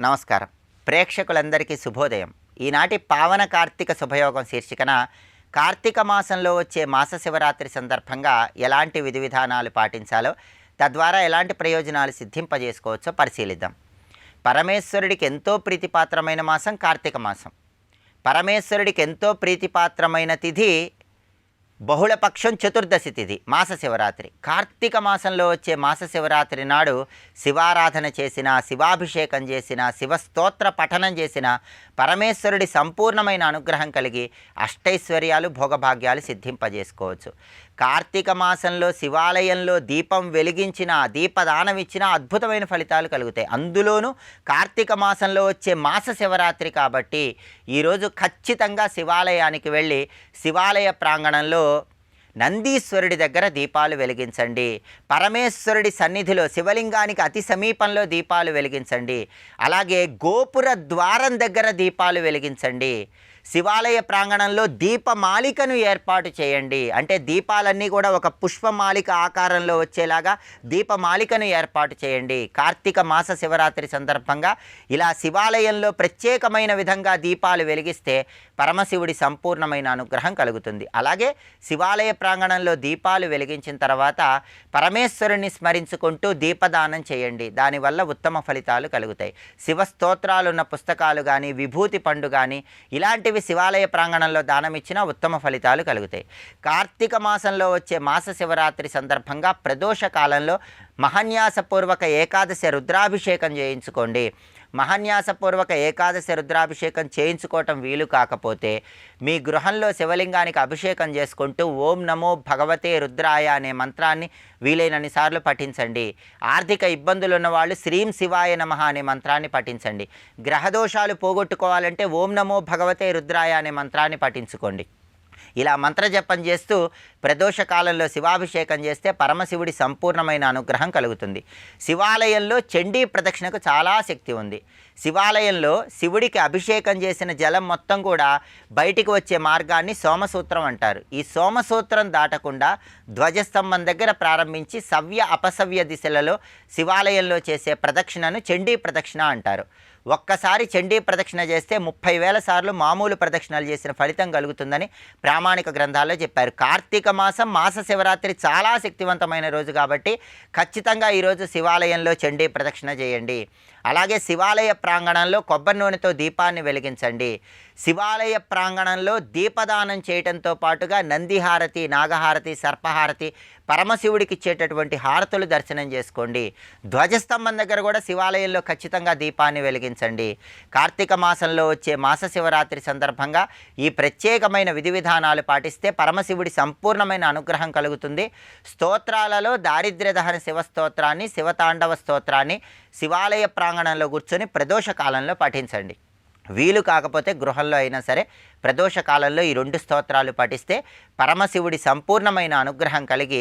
నమస్కారం. ప్రేక్షకులందరికీ శుభోదయం. ఈనాటి పావన కార్తీక శుభయోగం శీర్షికన కార్తీక మాసంలో వచ్చే మాస శివరాత్రి సందర్భంగా ఎలాంటి విధి విధానాలు పాటించాలో, తద్వారా ఎలాంటి ప్రయోజనాలు సిద్ధింపజేసుకోవచ్చో పరిశీలిద్దాం. పరమేశ్వరుడికి ఎంతో ప్రీతిపాత్రమైన మాసం కార్తీక మాసం. పరమేశ్వరుడికి ఎంతో ప్రీతిపాత్రమైన తిథి బహుళపక్షం చతుర్దశి తిథి మాస శివరాత్రి. కార్తీక మాసంలో వచ్చే మాస శివరాత్రి నాడు శివారాధన చేసిన, శివాభిషేకం చేసిన, శివస్తోత్ర పఠనం చేసిన పరమేశ్వరుడి సంపూర్ణమైన అనుగ్రహం కలిగి అష్టైశ్వర్యాలు భోగభాగ్యాలు సిద్ధింపజేసుకోవచ్చు. కార్తీక మాసంలో శివాలయంలో దీపం వెలిగించిన, దీపదానం ఇచ్చిన అద్భుతమైన ఫలితాలు కలుగుతాయి. అందులోనూ కార్తీక మాసంలో వచ్చే మాస శివరాత్రి కాబట్టి ఈరోజు ఖచ్చితంగా శివాలయానికి వెళ్ళి శివాలయ ప్రాంగణంలో నందీశ్వరుడి దగ్గర దీపాలు వెలిగించండి. పరమేశ్వరుడి సన్నిధిలో శివలింగానికి అతి సమీపంలో దీపాలు వెలిగించండి. అలాగే గోపుర ద్వారం దగ్గర దీపాలు వెలిగించండి. శివాలయ ప్రాంగణంలో దీపమాలికను ఏర్పాటు చేయండి. అంటే దీపాలన్నీ కూడా ఒక పుష్పమాలిక ఆకారంలో వచ్చేలాగా దీపమాలికను ఏర్పాటు చేయండి. కార్తీక మాస శివరాత్రి సందర్భంగా ఇలా శివాలయంలో ప్రత్యేకమైన విధంగా దీపాలు వెలిగిస్తే పరమశివుడి సంపూర్ణమైన అనుగ్రహం కలుగుతుంది. అలాగే శివాలయ ప్రాంగణంలో దీపాలు వెలిగించిన తర్వాత పరమేశ్వరుని స్మరించుకుంటూ దీపదానం చేయండి. దానివల్ల ఉత్తమ ఫలితాలు కలుగుతాయి. శివస్తోత్రాలు ఉన్న పుస్తకాలు కానీ, విభూతి పండు కానీ ఇలాంటివి శివాలయ ప్రాంగణంలో దానం ఇచ్చినా ఉత్తమ ఫలితాలు కలుగుతాయి. కార్తీక మాసంలో వచ్చే మాస శివరాత్రి సందర్భంగా ప్రదోష కాలంలో మహాన్యాసపూర్వక ఏకాదశి రుద్రాభిషేకం చేయించుకోండి. మహాన్యాసపూర్వక ఏకాదశి రుద్రాభిషేకం చేయించుకోవటం వీలు కాకపోతే మీ గృహంలో శివలింగానికి అభిషేకం చేసుకుంటూ ఓం నమో భగవతే రుద్రాయ అనే మంత్రాన్ని వీలైనన్ని సార్లు పఠించండి. ఆర్థిక ఇబ్బందులు ఉన్నవాళ్ళు శ్రీం శివాయ నమః అనే మంత్రాన్ని పఠించండి. గ్రహదోషాలు పోగొట్టుకోవాలంటే ఓం నమో భగవతే రుద్రాయ అనే మంత్రాన్ని పఠించుకోండి. ఇలా మంత్రజపం చేస్తూ ప్రదోష కాలంలో శివాభిషేకం చేస్తే పరమశివుడి సంపూర్ణమైన అనుగ్రహం కలుగుతుంది. శివాలయంలో చండీ ప్రదక్షిణకు చాలా శక్తి ఉంది. శివాలయంలో శివుడికి అభిషేకం చేసిన జలం మొత్తం కూడా బయటికి వచ్చే మార్గాన్ని సోమసూత్రం అంటారు. ఈ సోమసూత్రం దాటకుండా ధ్వజస్తంభం దగ్గర ప్రారంభించి సవ్య అపసవ్య దిశలలో శివాలయంలో చేసే ప్రదక్షిణను చండీ ప్రదక్షిణ అంటారు. ఒక్కసారి చండీ ప్రదక్షిణ చేస్తే 30,000 సార్లు మామూలు ప్రదక్షిణలు చేసిన ఫలితం కలుగుతుందని ప్రామాణిక గ్రంథాల్లో చెప్పారు. కార్తీక మాసం మాస శివరాత్రి చాలా శక్తివంతమైన రోజు కాబట్టి ఖచ్చితంగా ఈరోజు శివాలయంలో చండీ ప్రదక్షిణ చేయండి. అలాగే శివాలయ ప్రాంగణంలో కొబ్బరి నూనెతో దీపాన్ని వెలిగించండి. శివాలయ ప్రాంగణంలో దీపదానం చేయటంతో పాటుగా నందిహారతి, నాగహారతి, సర్పహారతి, పరమశివుడికి ఇచ్చేటటువంటి హారతులు దర్శనం చేసుకోండి. ధ్వజస్తంభం దగ్గర కూడా శివాలయంలో ఖచ్చితంగా దీపాన్ని వెలిగించండి. కార్తీక మాసంలో వచ్చే మాస శివరాత్రి సందర్భంగా ఈ ప్రత్యేకమైన విధి విధానాలు పాటిస్తే పరమశివుడి సంపూర్ణమైన అనుగ్రహం కలుగుతుంది. స్తోత్రాలలో దారిద్ర్య దహన శివస్తోత్రాన్ని, శివతాండవ స్తోత్రాన్ని శివాలయ ప్రాంగణంలో కూర్చొని ప్రదోష కాలంలో పఠించండి. వీలు కాకపోతే గృహంలో అయినా సరే ప్రదోష కాలంలో ఈ 2 స్తోత్రాలు పఠిస్తే పరమశివుడి సంపూర్ణమైన అనుగ్రహం కలిగి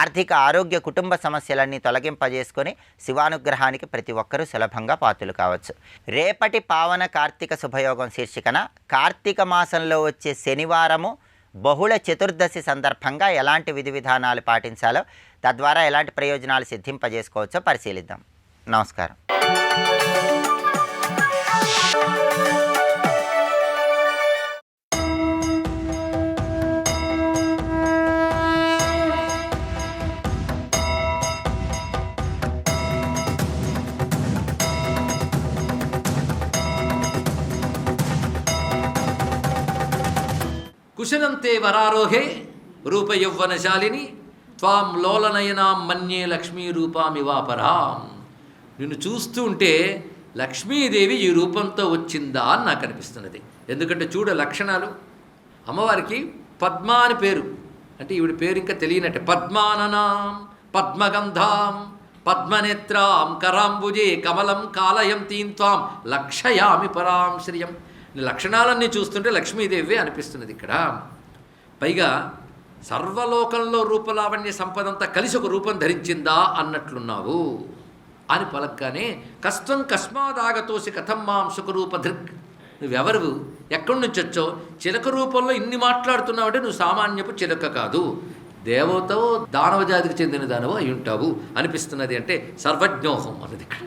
ఆర్థిక, ఆరోగ్య, కుటుంబ సమస్యలన్నీ తొలగింపజేసుకొని శివానుగ్రహానికి ప్రతి ఒక్కరూ సులభంగా పాత్రులు కావచ్చు. రేపటి పావన కార్తీక శుభయోగం శీర్షికన కార్తీక మాసంలో వచ్చే శనివారము బహుళ చతుర్దశి సందర్భంగా ఎలాంటి విధి విధానాలు పాటించాలో, తద్వారా ఎలాంటి ప్రయోజనాలు సిద్ధింపజేసుకోవచ్చో పరిశీలిద్దాం. నమస్కారం. కుశలంతే వరారోహే రూపయౌవనశాలిని త్వాం లోలనయనాం మన్యే లక్ష్మీ రూపామివాపరాం. నిన్ను చూస్తూ ఉంటే లక్ష్మీదేవి ఈ రూపంతో వచ్చిందా అని నాకు అనిపిస్తున్నది. ఎందుకంటే చూడ లక్షణాలు. అమ్మవారికి పద్మ అని పేరు, అంటే ఈవిడ పేరు ఇంకా తెలియనట్టే. పద్మాననాం పద్మగంధాం పద్మనేత్రాం కరాంబుజే కమలం కాలయం తీంత్వాం లక్షయామి పరాం శ్రియం. లక్షణాలన్నీ చూస్తుంటే లక్ష్మీదేవి అనిపిస్తున్నది ఇక్కడ. పైగా సర్వలోకంలో రూపలావణ్య సంపదంతా కలిసి ఒక రూపం ధరించిందా అన్నట్లున్నావు అని పలకగానే కష్టం కస్మాదాగతోసి కథం మాం సుఖరూప దృక్. నువ్వెవరు, ఎక్కడి నుంచి వచ్చావు, చిలక రూపంలో ఇన్ని మాట్లాడుతున్నావు అంటే నువ్వు సామాన్యపు చిలక కాదు, దేవతో దానవ జాతికి చెందిన దానవు అయి ఉంటావు అనిపిస్తున్నది. అంటే సర్వజ్ఞోహం అన్నది ఇక్కడ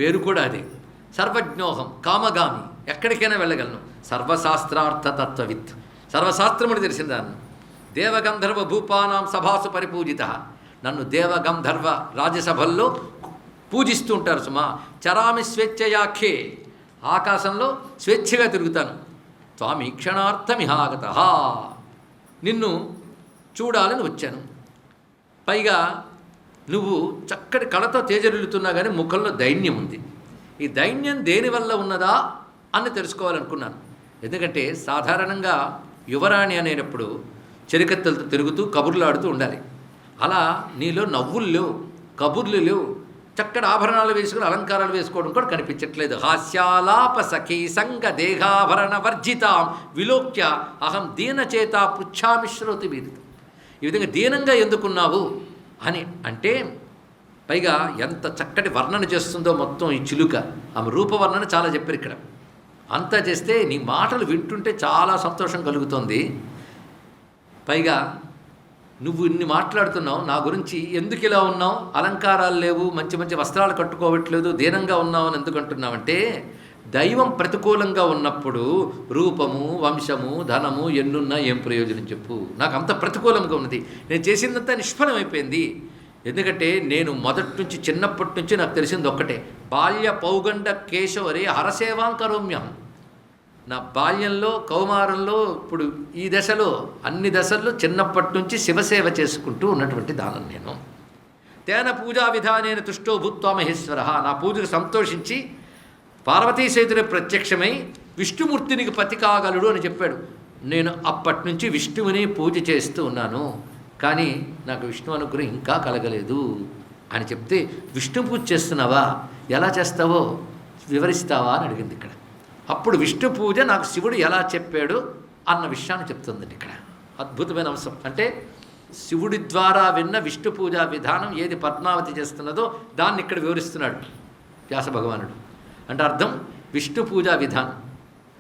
పేరు కూడా అది. సర్వజ్ఞోహం కామగామి, ఎక్కడికైనా వెళ్ళగలను, సర్వశాస్త్రార్థతత్వవిత్, సర్వశాస్త్రములు తెలిసిందాన్ని, దేవగంధర్వ భూపానాం సభాసు పరిపూజిత, నన్ను దేవగంధర్వ రాజ్యసభల్లో పూజిస్తూ ఉంటారు సుమా. చరామి స్వేచ్ఛయాఖ్యే, ఆకాశంలో స్వేచ్ఛగా తిరుగుతాను. త్వామీక్షణార్థమిహాగత, నిన్ను చూడాలని వచ్చాను. పైగా నువ్వు చక్కటి కళతో తేజరిల్లుతున్నా కానీ ముఖంలో దైన్యం ఉంది. ఈ దైన్యం దేనివల్ల ఉన్నదా అని తెలుసుకోవాలనుకున్నాను. ఎందుకంటే సాధారణంగా యువరాణి అనేటప్పుడు చెరికత్తెలతో తిరుగుతూ కబుర్లాడుతూ ఉండాలి. అలా నీలో నవ్వులు లేవు, కబుర్లు లేవు, చక్కటి ఆభరణాలు వేసుకుని అలంకారాలు వేసుకోవడం కూడా కనిపించట్లేదు. హాస్యాలాప సఖీ సంగ దేహాభరణ వర్జితాం విలోక్య అహం దీనచేత పృచ్ఛామి శ్రోతి వీరిత. ఈ విధంగా దీనంగా ఎందుకున్నావు అని అంటే, పైగా ఎంత చక్కటి వర్ణన చేస్తుందో మొత్తం ఈ చిలుక. ఆమె రూపవర్ణన చాలా చెప్పారు ఇక్కడ. అంతా చేస్తే నీ మాటలు వింటుంటే చాలా సంతోషం కలుగుతుంది. పైగా నువ్వు ఇన్ని మాట్లాడుతున్నావు నా గురించి, ఎందుకు ఇలా ఉన్నావు, అలంకారాలు లేవు, మంచి మంచి వస్త్రాలు కట్టుకోవట్లేదు, దీనంగా ఉన్నావు అని ఎందుకు అంటున్నావంటే, దైవం ప్రతికూలంగా ఉన్నప్పుడు రూపము, వంశము, ధనము ఎన్నున్నా ఏం ప్రయోజనం చెప్పు. నాకు అంత ప్రతికూలంగా ఉన్నది, నేను చేసిందంతా నిష్ఫలమైపోయింది. ఎందుకంటే నేను మొదటి నుంచి చిన్నప్పటి నుంచి నాకు తెలిసింది ఒక్కటే, బాల్య పౌగండ కేశవరే హరసేవాంకరోమ్యం. నా బాల్యంలో, కౌమారంలో, ఇప్పుడు ఈ దశలో, అన్ని దశల్లో చిన్నప్పటి నుంచి శివసేవ చేసుకుంటూ ఉన్నటువంటి దానం నేను. తేన పూజా విధానేన తుష్టో భూత్వా మహేశ్వర, నా పూజకు సంతోషించి పార్వతీ సేతుని ప్రత్యక్షమై విష్ణుమూర్తినికి పతి కాగలడు అని చెప్పాడు. నేను అప్పటి నుంచి విష్ణువుని పూజ చేస్తూ ఉన్నాను, కానీ నాకు విష్ణు అనుగ్రహం ఇంకా కలగలేదు అని చెప్తే, విష్ణు పూజ చేస్తున్నావా, ఎలా చేస్తావో వివరిస్తావా అని అడిగింది ఇక్కడ. అప్పుడు విష్ణు పూజ నాకు శివుడు ఎలా చెప్పాడు అన్న విషయాన్ని చెప్తుందండి ఇక్కడ. అద్భుతమైన అంశం. అంటే శివుడి ద్వారా విన్న విష్ణు పూజా విధానం ఏది పద్మావతి చేస్తున్నదో దాన్ని ఇక్కడ వివరిస్తున్నాడు వ్యాస భగవానుడు. అంటే అర్థం విష్ణు పూజా విధానం.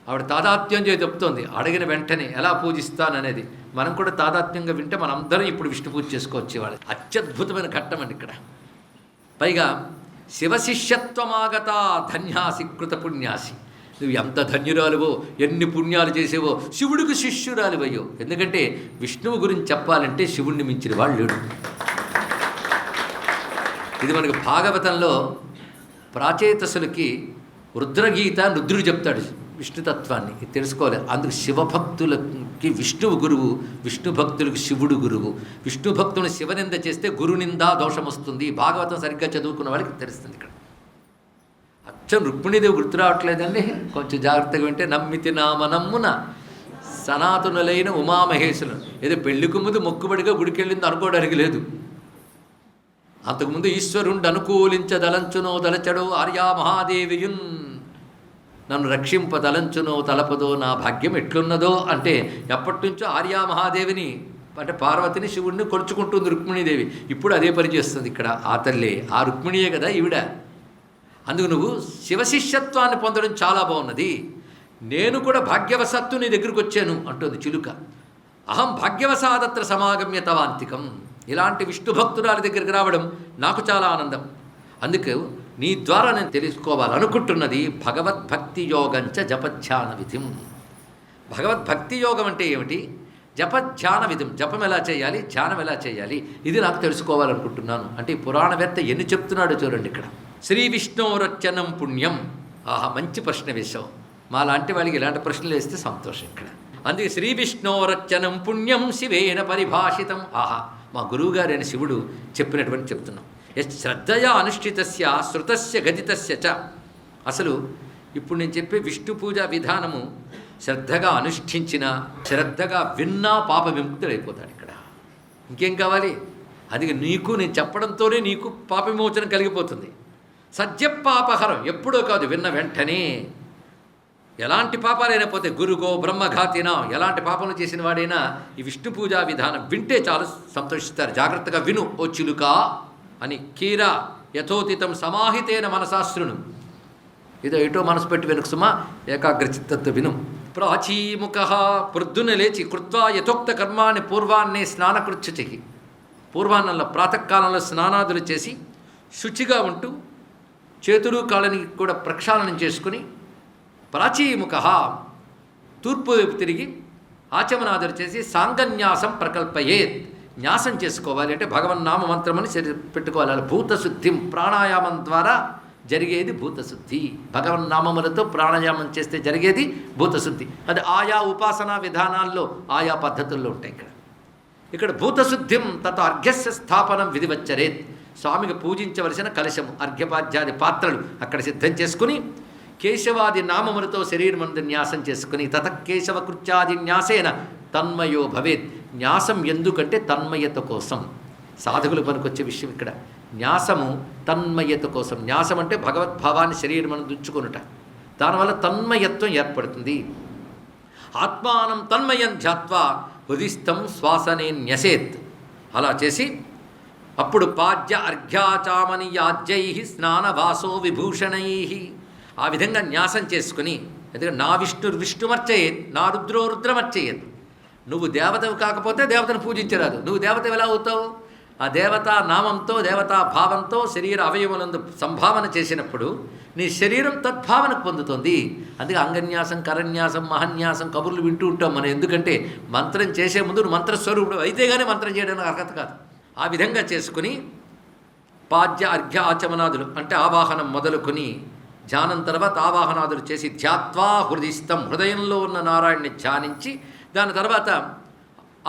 ఆవిడ తాదాత్మ్యం చేసి చెప్తోంది, అడిగిన వెంటనే ఎలా పూజిస్తాననేది. మనం కూడా తాదాత్మ్యంగా వింటే మనం అందరం ఇప్పుడు విష్ణు పూజ చేసుకోవచ్చు. వాళ్ళు అత్యద్భుతమైన ఘట్టం అండి ఇక్కడ. పైగా శివశిష్యత్వమాగత ధన్యాసి కృత పుణ్యాసి, నువ్వు ఎంత ధన్యురాలువో, ఎన్ని పుణ్యాలు చేసేవో, శివుడికి శిష్యురాలివయ్యో. ఎందుకంటే విష్ణువు గురించి చెప్పాలంటే శివుణ్ణి మించిన వాళ్ళు లేడు. ఇది మనకు భాగవతంలో ప్రాచేతసులకి రుద్రగీత రుద్రుడు చెప్తాడు విష్ణుతత్వాన్ని, ఇది తెలుసుకోవాలి. అందుకు శివభక్తులకి విష్ణువు గురువు, విష్ణు భక్తులకు శివుడు గురువు. విష్ణు భక్తుని శివనింద చేస్తే గురునిందా దోషం వస్తుంది. భాగవతం సరిగ్గా చదువుకున్న వాళ్ళకి తెలుస్తుంది ఇక్కడ. అచ్చం రుక్మిణీదేవి గుర్తు రావట్లేదండి, కొంచెం జాగ్రత్తగా వింటే. నమ్మితి నామనమ్మున సనాతనులైన ఉమామహేశ్వరులు, ఏదో పెళ్లికి ముందు మొక్కుబడిగా గుడికెళ్ళింది అనుకోవడానికి లేదు. అంతకుముందు ఈశ్వరుండు అనుకూలించదలంచునో దలచడో ఆర్యా మహాదేవియున్, నన్ను రక్షింపదలంచునో తలపదో నా భాగ్యం ఎట్లున్నదో అంటే, ఎప్పటి నుంచో ఆర్యా మహాదేవిని అంటే పార్వతిని శివుడిని కొలుచుకుంటుంది రుక్మిణీదేవి. ఇప్పుడు అదే పని చేస్తుంది ఇక్కడ. ఆ తల్లే, ఆ రుక్మిణీయే కదా ఈవిడ. అందుకు నువ్వు శివశిష్యత్వాన్ని పొందడం చాలా బాగున్నది. నేను కూడా భాగ్యవశత్తు నీ దగ్గరికి వచ్చాను అంటుంది చిలుక. అహం భాగ్యవశాదత్ర సమాగమ్య తవాంతికం. ఇలాంటి విష్ణు భక్తురాల దగ్గరికి రావడం నాకు చాలా ఆనందం. అందుకు నీ ద్వారా నేను తెలుసుకోవాలనుకుంటున్నది భగవద్భక్తి యోగంచ జపధ్యాన విధిం. భగవద్భక్తి యోగం అంటే ఏమిటి, జపధ్యాన విధం, జపం ఎలా చేయాలి, ధ్యానం ఎలా చేయాలి, ఇది నాకు తెలుసుకోవాలనుకుంటున్నాను అంటే. ఈ పురాణవేత్త ఎన్ని చెప్తున్నాడో చూడండి ఇక్కడ. శ్రీ విష్ణోరచనం పుణ్యం. ఆహా, మంచి ప్రశ్న వేశావు. మా లాంటి వాళ్ళకి ఇలాంటి ప్రశ్నలు వేస్తే సంతోషం ఇక్కడ. అందుకే శ్రీ విష్ణోరచనం పుణ్యం శివేన పరిభాషితం. ఆహా, మా గురువుగారైన శివుడు చెప్పినటువంటి చెప్తున్నాం. శ్రద్ధయా అనుష్ఠితస్య శృతస్య గదితస్య చ. అసలు ఇప్పుడు నేను చెప్పే విష్ణు పూజా విధానము శ్రద్ధగా అనుష్ఠించిన, శ్రద్ధగా విన్నా పాప విముక్తుడైపోతాడు ఇక్కడ. ఇంకేం కావాలి? అది నీకు నేను చెప్పడంతోనే నీకు పాప విమోచన కలిగిపోతుంది. సత్యపాపహరం, ఎప్పుడో కాదు, విన్న వెంటనే. ఎలాంటి పాపాలైనా పోతే గురుగో బ్రహ్మఘాతినా, ఎలాంటి పాపములు చేసిన వాడైనా ఈ విష్ణు పూజా విధానం వింటే చాలా సంతోషిస్తారు. జాగ్రత్తగా విను ఓ చిలుక అని. కీర యథోతితం సమాహితేన మనసాశ్రును. ఇదో ఎటో మనసు పెట్టి వెనుక సుమా, ఏకాగ్రచిత్తత్వ విను. ప్రాచీముఖ, ప్రొద్దున లేచి కృత్వా యథోక్త కర్మాన్ని పూర్వాన్నే స్నానకృత్యుచి, పూర్వాన్నంలో ప్రాతకాలంలో స్నానాదులు చేసి శుచిగా ఉంటూ చేతులు కాళ్ళని కూడా ప్రక్షాళనం చేసుకుని ప్రాచీముఖ తూర్పు వైపు తిరిగి ఆచమనాదులు చేసి సాంగన్యాసం ప్రకల్పయేత్. న్యాసం చేసుకోవాలి అంటే భగవన్నామ మంత్రమని పెట్టుకోవాలి. భూతశుద్ధిం ప్రాణాయామం ద్వారా జరిగేది భూతశుద్ధి. భగవన్నామములతో ప్రాణాయామం చేస్తే జరిగేది భూతశుద్ధి. అది ఆయా ఉపాసనా విధానాల్లో ఆయా పద్ధతుల్లో ఉంటాయి. ఇక్కడ భూతశుద్ధిం తత అర్ఘ్యస్య స్థాపనం విధివచ్చరేత్. స్వామికి పూజించవలసిన కలశము, అర్ఘ్యపాద్యాది పాత్రలు అక్కడ సిద్ధం చేసుకుని కేశవాది నామములతో శరీరమందు న్యాసం చేసుకుని తత కేశవకృత్యాది న్యాసేన తన్మయో భవేత్. న్యాసం ఎందుకంటే తన్మయత కోసం. సాధకులు పనికొచ్చే విషయం ఇక్కడ. న్యాసము తన్మయత కోసం. న్యాసం అంటే భగవద్భావాన్ని శరీరమందు ఉంచుకొనుట. దానివల్ల తన్మయత్వం ఏర్పడుతుంది. ఆత్మానం తన్మయం ధ్యాత్వా హృదిస్థం శ్వాసనే న్యసేత్. అలా చేసి అప్పుడు పాద్య అర్ఘ్యాచామని యాజ్యై స్నానవాసో విభూషణై ఆ విధంగా న్యాసం చేసుకుని, ఎందుకంటే నా విష్ణుమర్చయేత్, నా రుద్రో రుద్రమర్చయేత్. నువ్వు దేవతవు కాకపోతే దేవతను పూజించరాదు. నువ్వు దేవత ఎలా అవుతావు? ఆ దేవతా నామంతో దేవతా భావంతో శరీర అవయవులందు సంభావన చేసినప్పుడు నీ శరీరం తద్భావనకు పొందుతుంది. అందుకే అంగన్యాసం, కరన్యాసం, మహన్యాసం కబుర్లు వింటూ ఉంటాం మనం. ఎందుకంటే మంత్రం చేసే ముందు నువ్వు మంత్రస్వరూపుడు అయితే కానీ మంత్రం చేయడానికి అర్హత కాదు. ఆ విధంగా చేసుకుని పాద్య అర్ఘ్య ఆచమనాదులు అంటే ఆవాహనం మొదలుకొని ధ్యానం తర్వాత ఆవాహనాదులు చేసి ధ్యాత్వా హృదిస్థం హృదయంలో ఉన్న నారాయణ్ణి ధ్యానించి దాని తర్వాత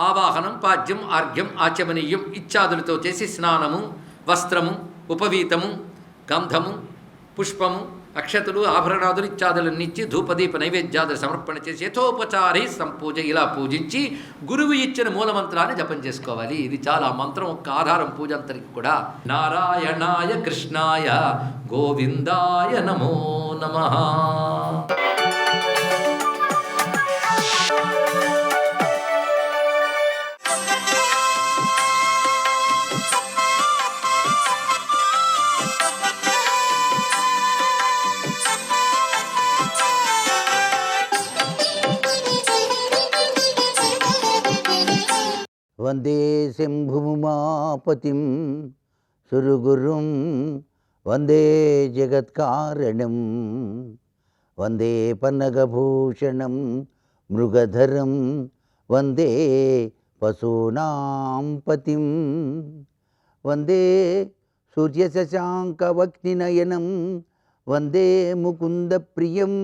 ఆవాహనం, పాద్యం, ఆర్ఘ్యం, ఆచమనీయం ఇత్యాదులతో చేసి స్నానము, వస్త్రము, ఉపవీతము, గంధము, పుష్పము, అక్షతులు, ఆభరణాదులు ఇత్యాదులన్నీ ఇచ్చి ధూపదీప నైవేద్యాదులు సమర్పణ చేసి యథోపచారి సంపూజ ఇలా పూజించి గురువు ఇచ్చిన మూలమంత్రాన్ని జపం చేసుకోవాలి. ఇది చాలా మంత్రం ఒక్క ఆధారం పూజ అంతరికి కూడా. నారాయణాయ కృష్ణాయ గోవిందాయ నమో నమః. వందే శంభుమాపతిం సురగురుం వందే జగత్కారణం వందే పన్నగభూషణం మృగధరం వందే పశూనాం పతిం వందే సూర్యశశాంకవక్నినయనం వందే ముకుందప్రియం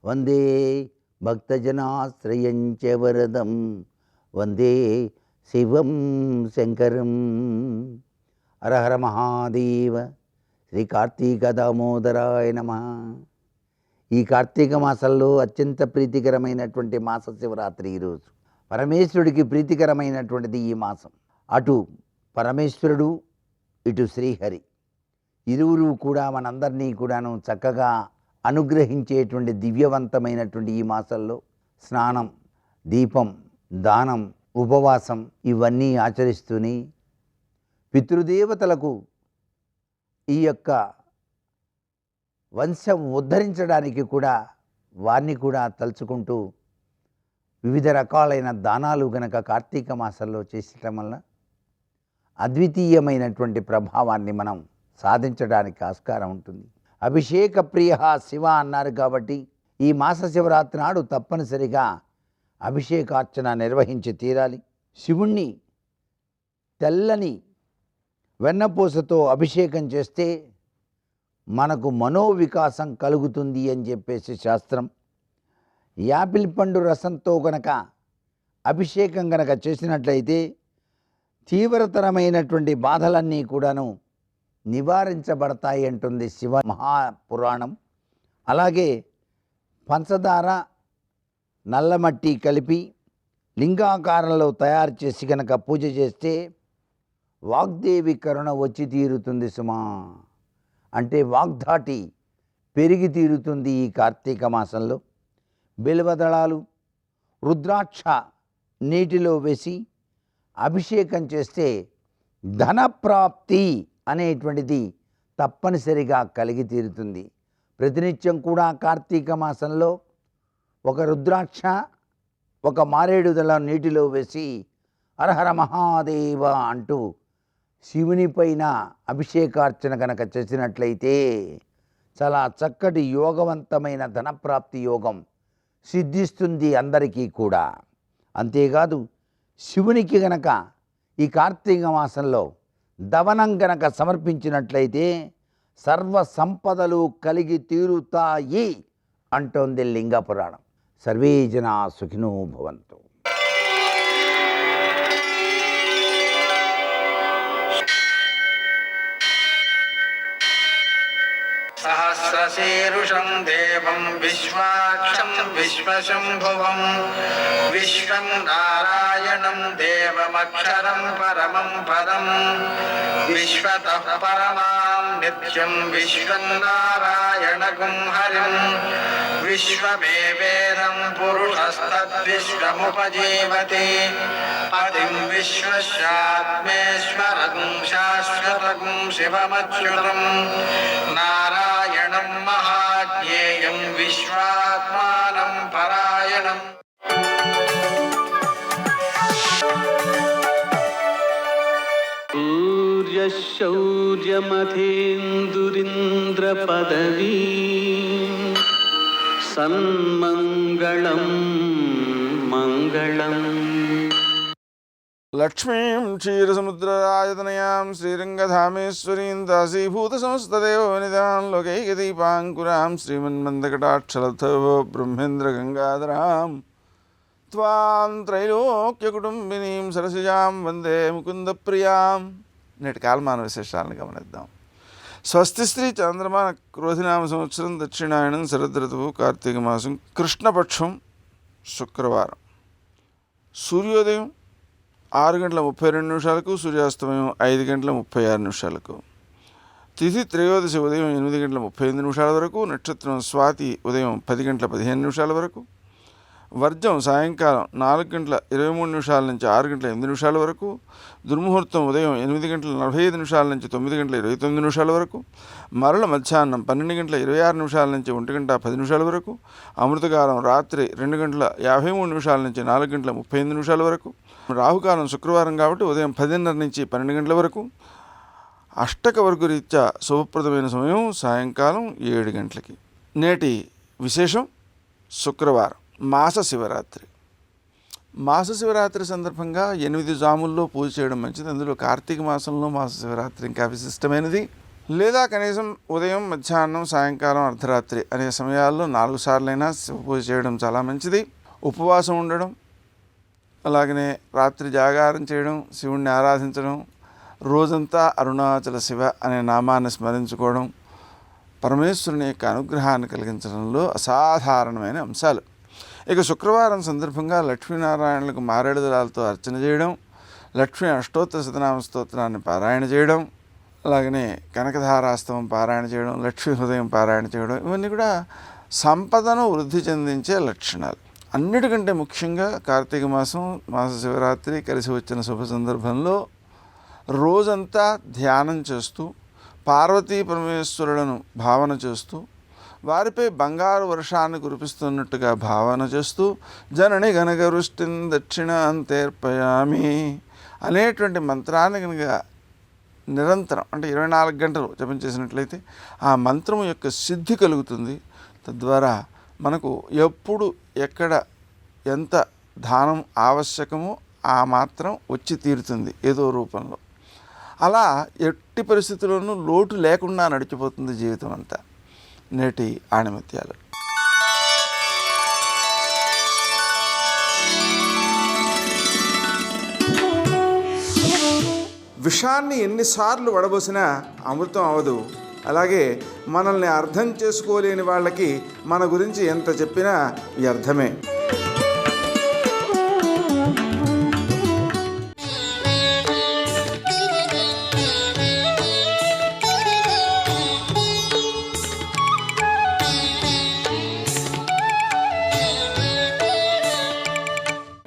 వందే భక్తజనాశ్రయం చ వరదం వందే శివం శంకరం. హరహర మహాదేవ. శ్రీ కార్తీక దామోదరాయ నమః. ఈ కార్తీక మాసంలో అత్యంత ప్రీతికరమైనటువంటి మాస శివరాత్రి ఈరోజు. పరమేశ్వరుడికి ప్రీతికరమైనటువంటిది ఈ మాసం. అటు పరమేశ్వరుడు, ఇటు శ్రీహరి ఇరువురు కూడా మనందరినీ కూడాను చక్కగా అనుగ్రహించేటువంటి దివ్యవంతమైనటువంటి ఈ మాసంలో స్నానం, దీపం, దానం, ఉపవాసం ఇవన్నీ ఆచరిస్తూనే పితృదేవతలకు ఈ యొక్క వంశం ఉద్ధరించడానికి కూడా వారిని కూడా తలుచుకుంటూ వివిధ రకాలైన దానాలు గనక కార్తీక మాసంలో చేసటం వల్ల అద్వితీయమైనటువంటి ప్రభావాన్ని మనం సాధించడానికి ఆస్కారం ఉంటుంది. అభిషేక ప్రియ శివ అన్నారు కాబట్టి ఈ మాస శివరాత్రి నాడు తప్పనిసరిగా అభిషేకార్చన నిర్వహించి తీరాలి. శివుణ్ణి తెల్లని వెన్నపూసతో అభిషేకం చేస్తే మనకు మనోవికాసం కలుగుతుంది అని చెప్పేసి శాస్త్రం. యాపిల్ పండు రసంతో గనక అభిషేకం గనక చేసినట్లయితే తీవ్రతరమైనటువంటి బాధలన్నీ కూడాను నివారించబడతాయి అంటుంది శివ మహాపురాణం. అలాగే పంచదార, నల్లమట్టి కలిపి లింగాకారంలో తయారు చేసి కనుక పూజ చేస్తే వాగ్దేవి కరుణ వచ్చి తీరుతుంది సుమా. అంటే వాగ్ధాటి పెరిగి తీరుతుంది ఈ కార్తీక మాసంలో. బిల్వదళాలు, రుద్రాక్ష నీటిలో వేసి అభిషేకం చేస్తే ధనప్రాప్తి అనేటువంటిది తప్పనిసరిగా కలిగి తీరుతుంది. ప్రతినిత్యం కూడా కార్తీక మాసంలో ఒక రుద్రాక్ష, ఒక మారేడు దళం నీటిలో వేసి హరహర మహాదేవ అంటూ శివుని పైన అభిషేకార్చన కనుక చేసినట్లయితే చాలా చక్కటి యోగవంతమైన ధనప్రాప్తి యోగం సిద్ధిస్తుంది అందరికీ కూడా. అంతేకాదు శివునికి గనక ఈ కార్తీక మాసంలో దవనం గనక సమర్పించినట్లయితే సర్వ సంపదలు కలిగి తీరుతాయి అంటోంది లింగ పురాణం. సర్వే జనా సుఖినో భవంతు. సహస్రశీరుషం దేవం విశ్వాక్షం విశ్వశంభువం విశ్వం నారాయణం దేవమక్షరం పరమం పదం విశ్వతః పరమాం నిత్యం విశ్వం నారాయణగుం హరిం విశ్వమేవేదం పురుషస్తద్విశ్వముపజీవతి పతిం విశ్వస్యాత్మేశ్వరం శాశ్వతం శివమచ్యుతం నారాయణం మహాజ్ఞేయం విశ్వాత్మానం పరాయణం. సూర్యశౌర్యమథేందురింద్రపదవీ సన్మంగళం మంగళం. లక్ష్మీం క్షీరసముద్రరాజతనయాం శ్రీరంగధామేశ్వరీం దాసీభూతసమస్తదేవనిధాం లోకైకదీపాంకురాం శ్రీమన్మందకటాక్షలబ్ధో బ్రహ్మేంద్రగంగాధరాం త్వాం త్రైలోక్యకుటుంబినీం సరసిజాం వందే ముకుందప్రియాం. నేటి కాలమాన విశేషాలను గమనిద్దాం. స్వస్తి శ్రీ చంద్రమాన క్రోధినామ సంవత్సరం దక్షిణాయనం శరదృతువు కార్తీక మాసం కృష్ణపక్షం శుక్రవారం. సూర్యోదయం 6:32 సూర్యాస్తమయం 5:36. తిథి త్రయోదశి ఉదయం 8:35 వరకు. నక్షత్రం స్వాతి ఉదయం 10:15 వరకు. వర్జం సాయంకాలం 4:23 నుంచి 6:08 వరకు. దుర్ముహూర్తం ఉదయం 8:45 నుంచి 9:29 వరకు. మరల మధ్యాహ్నం 12:26 నుంచి 1:10 వరకు. అమృతకాలం రాత్రి 2:53 నుంచి 4:35 వరకు. రాహుకాలం శుక్రవారం కాబట్టి ఉదయం 10:30 నుంచి 12 గంటల వరకు. అష్టక వర్గ రీత్యా శుభప్రదమైన సమయం సాయంకాలం 7 గంటలకి. నేటి విశేషం శుక్రవారం మాస శివరాత్రి. మాస శివరాత్రి సందర్భంగా 8 జాముల్లో పూజ చేయడం మంచిది. అందులో కార్తీక మాసంలో మాస శివరాత్రి ఇంకా విశిష్టమైనది. లేదా కనీసం ఉదయం మధ్యాహ్నం సాయంకాలం అర్ధరాత్రి అనే సమయాల్లో 4 సార్లైనా శివ పూజ చేయడం చాలా మంచిది. ఉపవాసం ఉండడం, అలాగనే రాత్రి జాగారం చేయడం, శివుణ్ణి ఆరాధించడం, రోజంతా అరుణాచల శివ అనే నామాన్ని స్మరించుకోవడం పరమేశ్వరుని యొక్క అనుగ్రహాన్ని కలిగించడంలో అసాధారణమైన అంశాలు. ఇక శుక్రవారం సందర్భంగా లక్ష్మీనారాయణులకు మారేడుదలాలతో అర్చన చేయడం, లక్ష్మీ అష్టోత్తర శతనామ స్తోత్రాన్ని పారాయణ చేయడం, అలాగనే కనకధారాస్తవం పారాయణ చేయడం, లక్ష్మీ హృదయం పారాయణ చేయడం, ఇవన్నీ కూడా సంపదను వృద్ధి చెందించే లక్షణాలు. అన్నిటికంటే ముఖ్యంగా కార్తీక మాసం మాస శివరాత్రి కలిసి వచ్చిన శుభ సందర్భంలో రోజంతా ధ్యానం చేస్తూ పార్వతీ పరమేశ్వరులను భావన చేస్తూ వారిపై బంగారు వర్షాన్ని కురిపిస్తున్నట్టుగా భావన చేస్తూ జనని గనక వృష్టిన్ దక్షిణాంతేర్పయామి అనేటువంటి మంత్రాన్ని కనుక నిరంతరం అంటే 24 గంటలు జపం చేసినట్లయితే ఆ మంత్రం యొక్క సిద్ధి కలుగుతుంది. తద్వారా మనకు ఎప్పుడు ఎక్కడ ఎంత దానం ఆవశ్యకమో ఆ మాత్రం వచ్చి తీరుతుంది ఏదో రూపంలో. అలా ఎట్టి పరిస్థితుల్లోనూ లోటు లేకుండా నడిచిపోతుంది జీవితం అంతా. నేటి ఆణిముత్యాలు. విషాన్ని ఎన్నిసార్లు వడబోసినా అమృతం అవదు. అలాగే మనల్ని అర్థం చేసుకోలేని వాళ్ళకి మన గురించి ఎంత చెప్పినా వ్యర్థమే.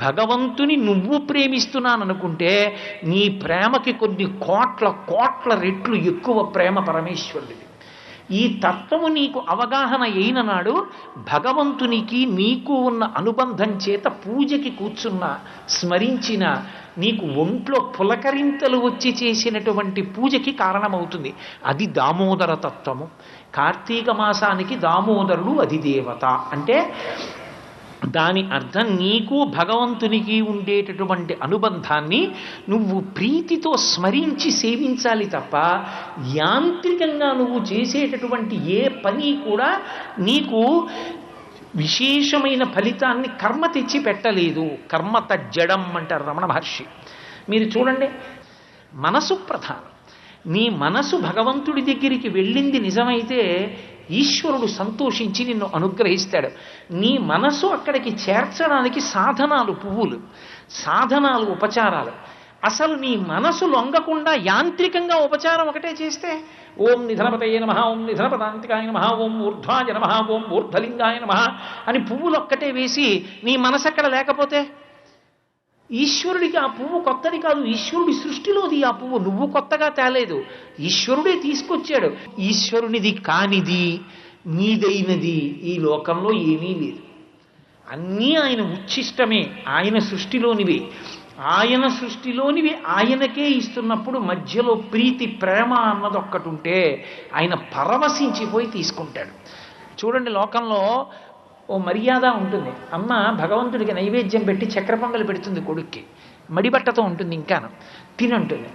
భగవంతుని నువ్వు ప్రేమిస్తున్నాననుకుంటే నీ ప్రేమకి కొన్ని కోట్ల కోట్ల రెట్లు ఎక్కువ ప్రేమ పరమేశ్వరుడిది. ఈ తత్వము నీకు అవగాహన అయిన నాడు భగవంతునికి నీకు ఉన్న అనుబంధం చేత పూజకి కూర్చున్న స్మరించిన నీకు ఒంట్లో పులకరింతలు వచ్చి చేసినటువంటి పూజకి కారణమవుతుంది. అది దామోదర తత్వము. కార్తీక మాసానికి దామోదరుడు అధిదేవత అంటే దాని అర్థం నీకు భగవంతునికి ఉండేటటువంటి అనుబంధాన్ని నువ్వు ప్రీతితో స్మరించి సేవించాలి తప్ప యాంత్రికంగా నువ్వు చేసేటటువంటి ఏ పని కూడా నీకు విశేషమైన ఫలితాన్ని కర్మ తెచ్చి పెట్టలేదు. కర్మ తజ్జడం అంటారు రమణ మహర్షి. మీరు చూడండి, మనసు ప్రధానం. నీ మనసు భగవంతుడి దగ్గరికి వెళ్ళింది నిజమైతే ఈశ్వరుడు సంతోషించి నిన్ను అనుగ్రహిస్తాడు. నీ మనసు అక్కడికి చేర్చడానికి సాధనాలు పువ్వులు, సాధనాలు ఉపచారాలు. అసలు నీ మనసు లొంగకుండా యాంత్రికంగా ఉపచారం ఒకటే చేస్తే ఓం నిధనపతయే నమః, ఓం నిధనపదాంతికాయ నమః, ఓం ఊర్ధ్వాయ నమః, ఓం ఊర్ధ్వలింగాయ నమః అని పువ్వులు ఒక్కటే వేసి నీ మనసు అక్కడ లేకపోతే ఈశ్వరుడికి ఆ పువ్వు కొత్తది కాదు. ఈశ్వరుడి సృష్టిలోది ఆ పువ్వు. నువ్వు కొత్తగా తేలేదు, ఈశ్వరుడే తీసుకొచ్చాడు. ఈశ్వరునిది కానిది నీదైనది ఈ లోకంలో ఏమీ లేదు. అన్నీ ఆయన ఉచ్ఛిష్టమే, ఆయన సృష్టిలోనివి. ఆయన సృష్టిలోనివి ఆయనకే ఇస్తున్నప్పుడు మధ్యలో ప్రీతి ప్రేమ అన్నది ఒక్కటి ఉంటే ఆయన పరవశించిపోయి తీసుకుంటాడు. చూడండి, లోకంలో ఓ మర్యాద ఉంటుంది. అమ్మ భగవంతుడికి నైవేద్యం పెట్టి చక్కెర పొంగలు పెడుతుంది కొడుక్కి, మడిబట్టతో ఉంటుంది, ఇంకాను తినంటుంది.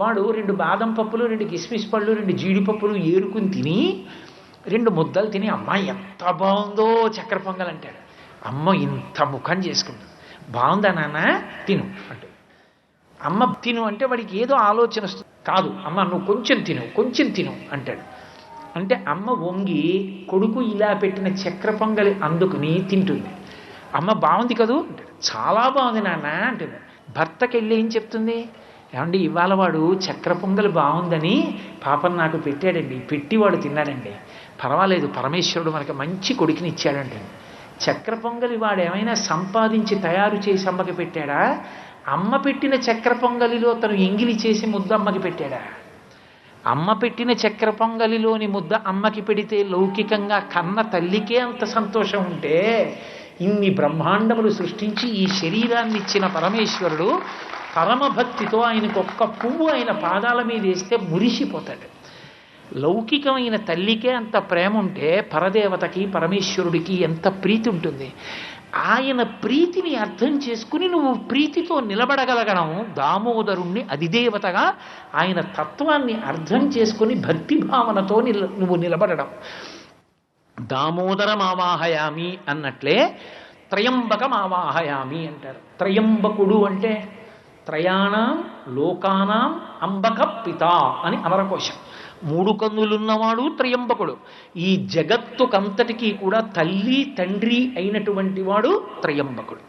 వాడు 2 బాదం పప్పులు, 2 కిస్మిస్ పళ్ళు, 2 జీడిపప్పులు ఏరుకుని తిని 2 ముద్దలు తిని అమ్మ ఎంత బాగుందో చక్కెర పొంగల్ అంటాడు. అమ్మ ఇంత ముఖం చేసుకుంటుంది. బాగుందా నాన్న, తిను అంటాడు. అమ్మ తిను అంటే వాడికి ఏదో ఆలోచన వస్తుంది. కాదు అమ్మ నువ్వు కొంచెం తిను, కొంచెం తిను అంటాడు. అంటే అమ్మ వంగి కొడుకు ఇలా పెట్టిన చక్కెర పొంగలి అందుకుని తింటుంది. అమ్మ బాగుంది కదూ అంటాడు. చాలా బాగుంది నాన్న అంటుంది. భర్తకి వెళ్ళి ఏం చెప్తుంది? ఏమండి ఇవాళ వాడు చక్కెర పొంగలి బాగుందని పాపం నాకు పెట్టాడండి, పెట్టి వాడు తిన్నాడండి, పర్వాలేదు పరమేశ్వరుడు మనకి మంచి కొడుకుని ఇచ్చాడంటే. చక్కెర పొంగలి వాడు ఏమైనా సంపాదించి తయారు చేసి అమ్మకి పెట్టాడా? అమ్మ పెట్టిన చక్కెర పొంగలిలో తను ఎంగిలి చేసి ముద్ద అమ్మకి పెట్టాడా? అమ్మ పెట్టిన చక్కెర పొంగలిలోని ముద్ద అమ్మకి పెడితే లౌకికంగా కన్న తల్లికే అంత సంతోషం ఉంటే ఇన్ని బ్రహ్మాండములు సృష్టించి ఈ శరీరాన్ని ఇచ్చిన పరమేశ్వరుడు పరమభక్తితో ఆయనకు ఒక్క పువ్వు ఆయన పాదాల మీద వేస్తే మురిసిపోతాడు. లౌకికమైన తల్లికే అంత ప్రేమ ఉంటే పరదేవతకి పరమేశ్వరుడికి ఎంత ప్రీతి ఉంటుంది. ఆయన ప్రీతిని అర్థం చేసుకుని నువ్వు ప్రీతితో నిలబడగలగడం దామోదరుణ్ణి అధిదేవతగా ఆయన తత్వాన్ని అర్థం చేసుకుని భక్తిభావనతో నువ్వు నిలబడడం. దామోదరమావాహయామి అన్నట్లే త్రయంబకమావాహయామి అంటారు. త్రయంబకుడు అంటే త్రయాణం లోకానాం అంబక పిత అని అమరకోశం. 3 కన్నులున్నవాడు త్రయంబకుడు. ఈ జగత్తుకంతటికీ కూడా తల్లి తండ్రి అయినటువంటి వాడు త్రయంబకుడు.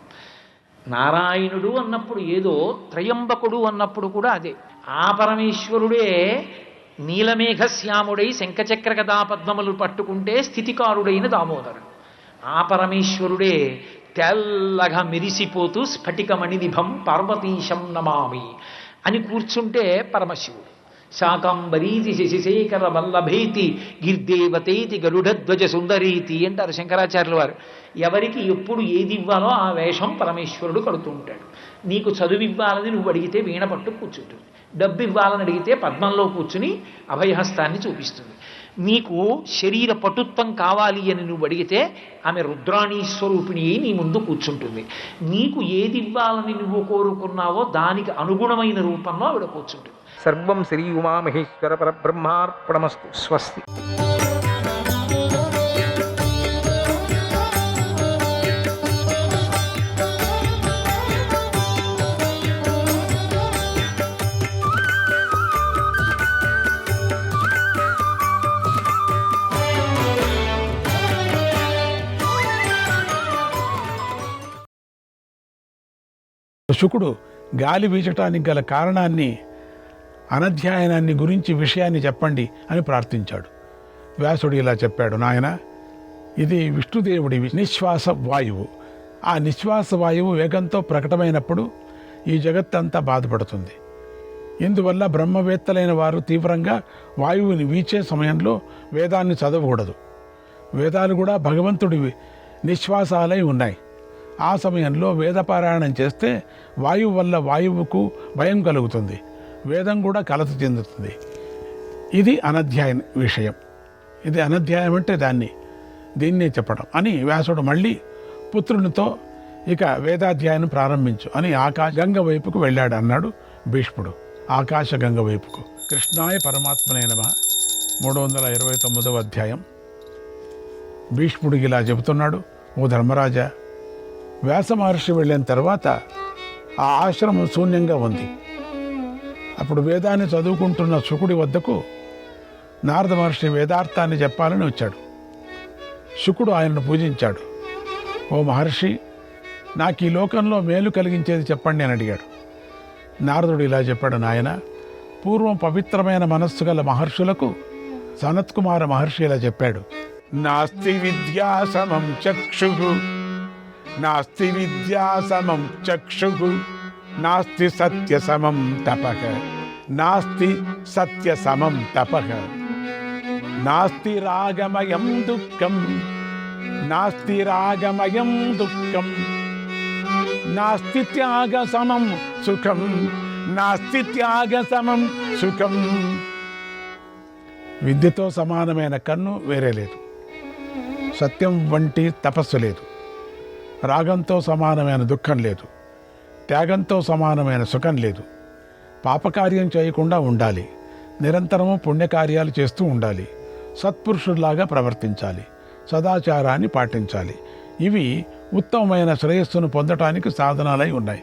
నారాయణుడు అన్నప్పుడు ఏదో, త్రయంబకుడు అన్నప్పుడు కూడా అదే. ఆ పరమేశ్వరుడే నీలమేఘశ్యాముడై శంఖచక్ర గదా పద్మములు పట్టుకుంటే స్థితికారుడైన దామోదరుడు. ఆ పరమేశ్వరుడే తెల్లగా మెరిసిపోతూ స్ఫటికమణినిభం పార్వతీశం నమామి అని కూర్చుంటే పరమశివుడు. శాకాంబరీతి శశిశేఖర వల్లభేతి గిర్దేవతేతి గరుడధ్వజ సుందరీతి అంటారు శంకరాచార్యుల వారు. ఎవరికి ఎప్పుడు ఏది ఇవ్వాలో ఆ వేషం పరమేశ్వరుడు కడుతూ ఉంటాడు. నీకు చదువు ఇవ్వాలని నువ్వు అడిగితే వీణ పట్టు కూర్చుంటుంది, డబ్బు ఇవ్వాలని అడిగితే పద్మంలో కూర్చుని అభయహస్తాన్ని చూపిస్తుంది. నీకు శరీర పటుత్వం కావాలి అని నువ్వు అడిగితే ఆమె రుద్రాణీ స్వరూపిణి అయి నీ ముందు కూర్చుంటుంది. నీకు ఏది ఇవ్వాలని నువ్వు కోరుకున్నావో దానికి అనుగుణమైన రూపంలో ఆవిడ కూర్చుంటుంది. సర్వం శ్రీ ఉమామహేశ్వర పరబ్రహ్మార్పణమస్తు. స్వస్తి. శుకుడు గాలి వీచటానికి గల కారణాన్ని, అనధ్యాయనాన్ని గురించి విషయాన్ని చెప్పండి అని ప్రార్థించాడు. వ్యాసుడు ఇలా చెప్పాడు, నాయన ఇది విష్ణుదేవుడి నిశ్వాస వాయువు. ఆ నిశ్వాస వాయువు వేగంతో ప్రకటమైనప్పుడు ఈ జగత్తంతా బాధపడుతుంది. ఇందువల్ల బ్రహ్మవేత్తలైన వారు తీవ్రంగా వాయువుని వీచే సమయంలో వేదాన్ని చదవకూడదు. వేదాలు కూడా భగవంతుడివి నిశ్వాసాలై ఉన్నాయి. ఆ సమయంలో వేదపారాయణం చేస్తే వాయువు వల్ల వాయువుకు భయం కలుగుతుంది, వేదం కూడా కలత చెందుతుంది. ఇది అనధ్యాయ విషయం. ఇది అనధ్యాయం అంటే దీన్నే చెప్పడం అని వ్యాసుడు మళ్ళీ పుత్రునితో ఇక వేదాధ్యాయం ప్రారంభించు అని ఆకాశగంగ వైపుకు వెళ్ళాడు అన్నాడు భీష్ముడు. ఆకాశగంగ వైపుకు. కృష్ణాయ పరమాత్మనే నమః. 329వ అధ్యాయం. భీష్ముడికి ఇలా చెబుతున్నాడు, ఓ ధర్మరాజా, వ్యాస మహర్షి వెళ్ళిన తర్వాత ఆ ఆశ్రమం శూన్యంగా ఉంది. అప్పుడు వేదాన్ని చదువుకుంటున్న శుకుడి వద్దకు నారద మహర్షి వేదార్థాన్ని చెప్పాలని వచ్చాడు. శుకుడు ఆయనను పూజించాడు. ఓ మహర్షి, నాకు ఈ లోకంలో మేలు కలిగించేది చెప్పండి అని అడిగాడు. నారదుడు ఇలా చెప్పాడు, నాయన, పూర్వం పవిత్రమైన మనస్సు గల మహర్షులకు సనత్కుమార మహర్షి ఇలా చెప్పాడు, నాస్తి విద్యా సమం చక్షు, నాస్తి విద్యా సమం చక్షు, నాస్తి సత్య సమం తపః, నాస్తి సత్య సమం తపః, నాస్తి రాగమయం దుఃఖం, నాస్తి రాగమయం దుఃఖం, నాస్తి త్యాగ సమం సుఖం, నాస్తి త్యాగ సమం సుఖం. విద్యతో సమానమైన కన్ను వేరే లేదు, సత్యం వంటి తపస్సు లేదు, రాగంతో సమానమైన దుఃఖం లేదు, త్యాగంతో సమానమైన సుఖం లేదు. పాపకార్యం చేయకుండా ఉండాలి, నిరంతరము పుణ్యకార్యాలు చేస్తూ ఉండాలి, సత్పురుషుల్లాగా ప్రవర్తించాలి, సదాచారాన్ని పాటించాలి. ఇవి ఉత్తమమైన శ్రేయస్సును పొందటానికి సాధనాలై ఉన్నాయి.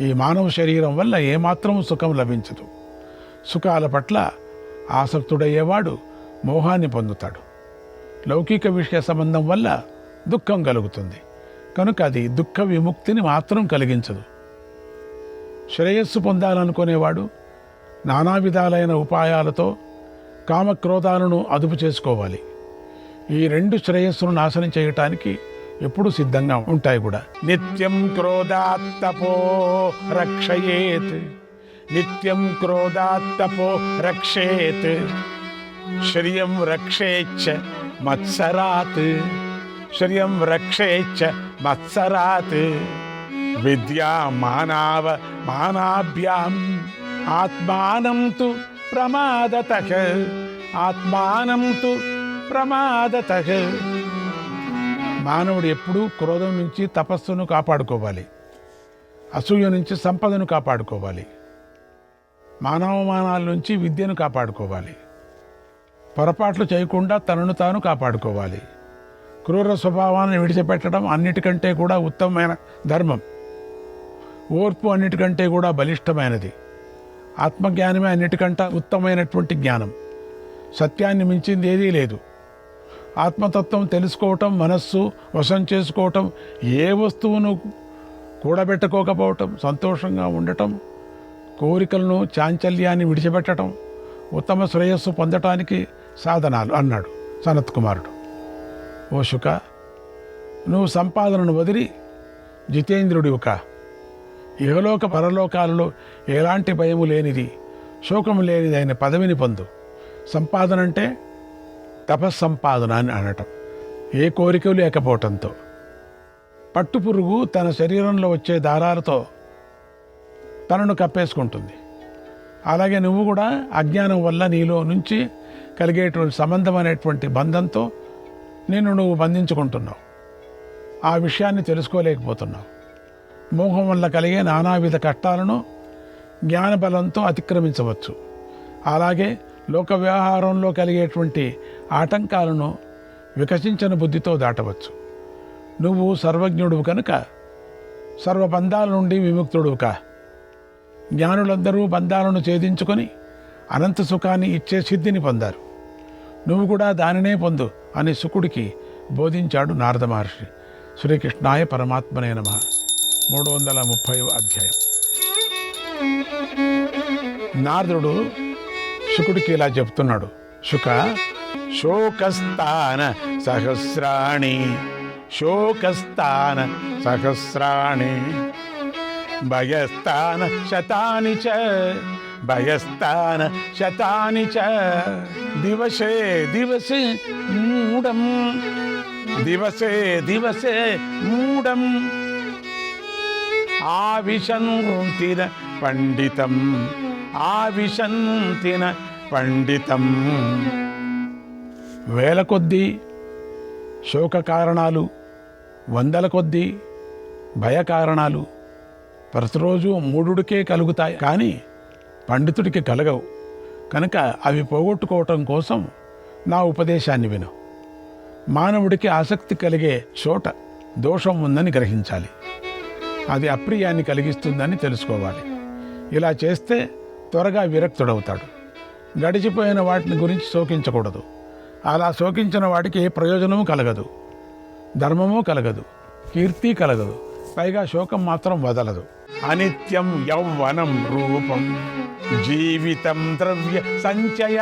ఈ మానవ శరీరం వల్ల ఏమాత్రము సుఖం లభించదు. సుఖాల పట్ల ఆసక్తుడయ్యేవాడు మోహాన్ని పొందుతాడు. లౌకిక విషయ సంబంధం వల్ల దుఃఖం కలుగుతుంది కనుక అది దుఃఖ విముక్తిని మాత్రం కలిగించదు. శ్రేయస్సు పొందాలనుకునేవాడు నానా విధాలైన ఉపాయాలతో కామక్రోధాలను అదుపు చేసుకోవాలి. ఈ రెండు శ్రేయస్సును నాశనం చేయటానికి ఎప్పుడు సిద్ధంగా ఉంటాయి కూడా. నిత్యం క్రోధాత్తపో రక్షయేత్, నిత్యం క్రోధాత్తపో రక్షేత్, శ్రియం రక్షేచ్చ మత్సరాత్, శ్రియం రక్షేచ్చ మత్సరాత్, విద్యా మానాభ్యాం ఆత్మానం తు ప్రమాదతః, ఆత్మానం తు ప్రమాదతః. మానవుడు ఎప్పుడూ క్రోధం నుంచి తపస్సును కాపాడుకోవాలి, అసూయ నుంచి సంపదను కాపాడుకోవాలి, మానవమానాల నుంచి విద్యను కాపాడుకోవాలి, పొరపాట్లు చేయకుండా తనను తాను కాపాడుకోవాలి. క్రూర స్వభావాన్ని విడిచిపెట్టడం అన్నిటికంటే కూడా ఉత్తమమైన ధర్మం. ఓర్పు అన్నిటికంటే కూడా బలిష్టమైనది. ఆత్మజ్ఞానమే అన్నిటికంటే ఉత్తమమైనటువంటి జ్ఞానం. సత్యాన్ని మించింది ఏదీ లేదు. ఆత్మతత్వం తెలుసుకోవటం, మనస్సు వశం చేసుకోవటం, ఏ వస్తువును కూడబెట్టుకోకపోవటం, సంతోషంగా ఉండటం, కోరికలను చాంచల్యాన్ని విడిచిపెట్టడం ఉత్తమ శ్రేయస్సు పొందటానికి సాధనాలు అన్నాడు సనత్కుమారుడు. ఓ శుక, నువ్వు సంపాదనను వదిలి జితేంద్రుడివి కా. ఇహలోక పరలోకాలలో ఎలాంటి భయము లేనిది, శోకము లేనిది అయిన పదవిని పొందు. సంపాదన అంటే తపస్సంపాదన అని అనటం. ఏ కోరికలు లేకపోవటంతో. పట్టుపురుగు తన శరీరంలో వచ్చే దారాలతో తనను కప్పేసుకుంటుంది. అలాగే నువ్వు కూడా అజ్ఞానం వల్ల నీలో నుంచి కలిగేటువంటి సంబంధం అనేటువంటి బంధంతో నిన్ను నువ్వు బంధించుకుంటున్నావు. ఆ విషయాన్ని తెలుసుకోలేకపోతున్నావు. మోహం వల్ల కలిగే నానావిధ కష్టాలను జ్ఞానబలంతో అతిక్రమించవచ్చు. అలాగే లోక వ్యవహారంలో కలిగేటువంటి ఆటంకాలను వికసించిన బుద్ధితో దాటవచ్చు. నువ్వు సర్వజ్ఞుడువు కనుక సర్వబంధాల నుండి విముక్తుడువు కా. జ్ఞానులందరూ బంధాలను ఛేదించుకొని అనంత సుఖాన్ని ఇచ్చే సిద్ధిని పొందారు. నువ్వు కూడా దానినే పొందు అని శుకుడికి బోధించాడు నారద మహర్షి. శ్రీకృష్ణాయ పరమాత్మనే నమః. 330వ అధ్యాయం. నారదుడు శుకుడికి ఇలా చెప్తున్నాడు. శుక, శోకస్థాన సహస్రాణి, శోకస్థాన సహస్రాణి, భయస్థాన శతాని చ, భయస్థాన శతాని చ దివసే దివసే మూఢం దివసే దివసే మూఢం ఆవిశంతిన పండితం ఆవిశంతిన పండితం. వేల కొద్దీ శోక కారణాలు, వందల కొద్దీ భయ కారణాలు ప్రతిరోజు మూఢుడికే కలుగుతాయి, కానీ పండితుడికి కలగవు. కనుక అవి పోగొట్టుకోవటం కోసం నా ఉపదేశాన్ని విను. మానవుడికి ఆసక్తి కలిగే చోట దోషం ఉందని గ్రహించాలి. అది అప్రియాన్ని కలిగిస్తుందని తెలుసుకోవాలి. ఇలా చేస్తే త్వరగా విరక్తుడవుతాడు. గడిచిపోయిన వాటిని గురించి శోకించకూడదు. అలా శోకించిన వాడికి ఏ ప్రయోజనము కలగదు, ధర్మము కలగదు, కీర్తి కలగదు, పైగా శోకం మాత్రం వదలదు. అనిత్యం యౌవనం రూపం జీవితం ద్రవ్య సంచయ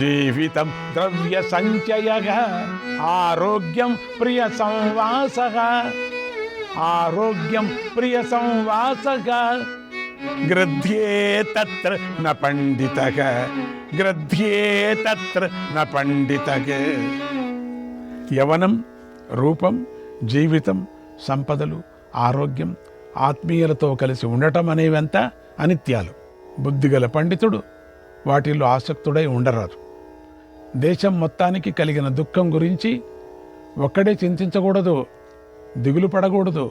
జీవితం ద్రవ్య సంచయ ఆరోగ్యం ప్రియ సంవాస ఆరోగ్యం ప్రియ సంవాస గ్రధ్యే తత్ర న పండితః గ్రధ్యే తత్ర న పండితః. యవనం, రూపం, జీవితం, సంపదలు, ఆరోగ్యం, ఆత్మీయులతో కలిసి ఉండటం అనేవంతా అనిత్యాలు. బుద్ధిగల పండితుడు వాటిల్లో ఆసక్తుడై ఉండరాదు. దేశం మొత్తానికి కలిగిన దుఃఖం గురించి ఒక్కడే చింతించకూడదు, దిగులు పడకూడదు.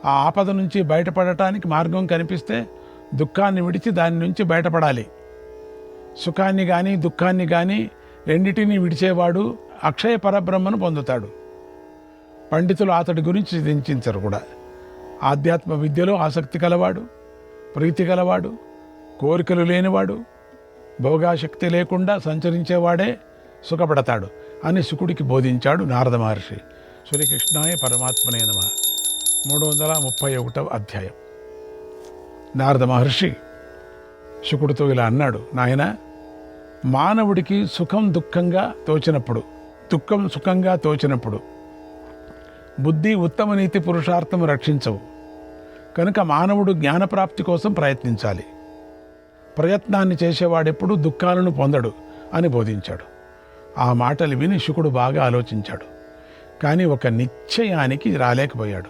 ఆ ఆపద నుంచి బయటపడటానికి మార్గం కనిపిస్తే దుఃఖాన్ని విడిచి దాని నుంచి బయటపడాలి. సుఖాన్ని కానీ దుఃఖాన్ని కానీ రెండిటినీ విడిచేవాడు అక్షయ పరబ్రహ్మను పొందుతాడు. పండితులు అతడి గురించి చింతించరు కూడా. ఆధ్యాత్మ విద్యలో ఆసక్తి కలవాడు, ప్రీతి గలవాడు, కోరికలు లేనివాడు, భోగాశక్తి లేకుండా సంచరించేవాడే సుఖపడతాడు అని శుకుడికి బోధించాడు నారద మహర్షి. శ్రీకృష్ణాయ పరమాత్మనే నమః. 331వ అధ్యాయం. నారద మహర్షి శుకుడితో ఇలా అన్నాడు, నాయనా, మానవుడికి సుఖం దుఃఖంగా తోచినప్పుడు, దుఃఖం సుఖంగా తోచినప్పుడు బుద్ధి ఉత్తమ నీతి పురుషార్థము రక్షించవు. కనుక మానవుడు జ్ఞానప్రాప్తి కోసం ప్రయత్నించాలి. ప్రయత్నాన్ని చేసేవాడెప్పుడు దుఃఖాలను పొందడు అని బోధించాడు. ఆ మాటలు విని శుకుడు బాగా ఆలోచించాడు. కానీ ఒక నిశ్చయానికి రాలేకపోయాడు.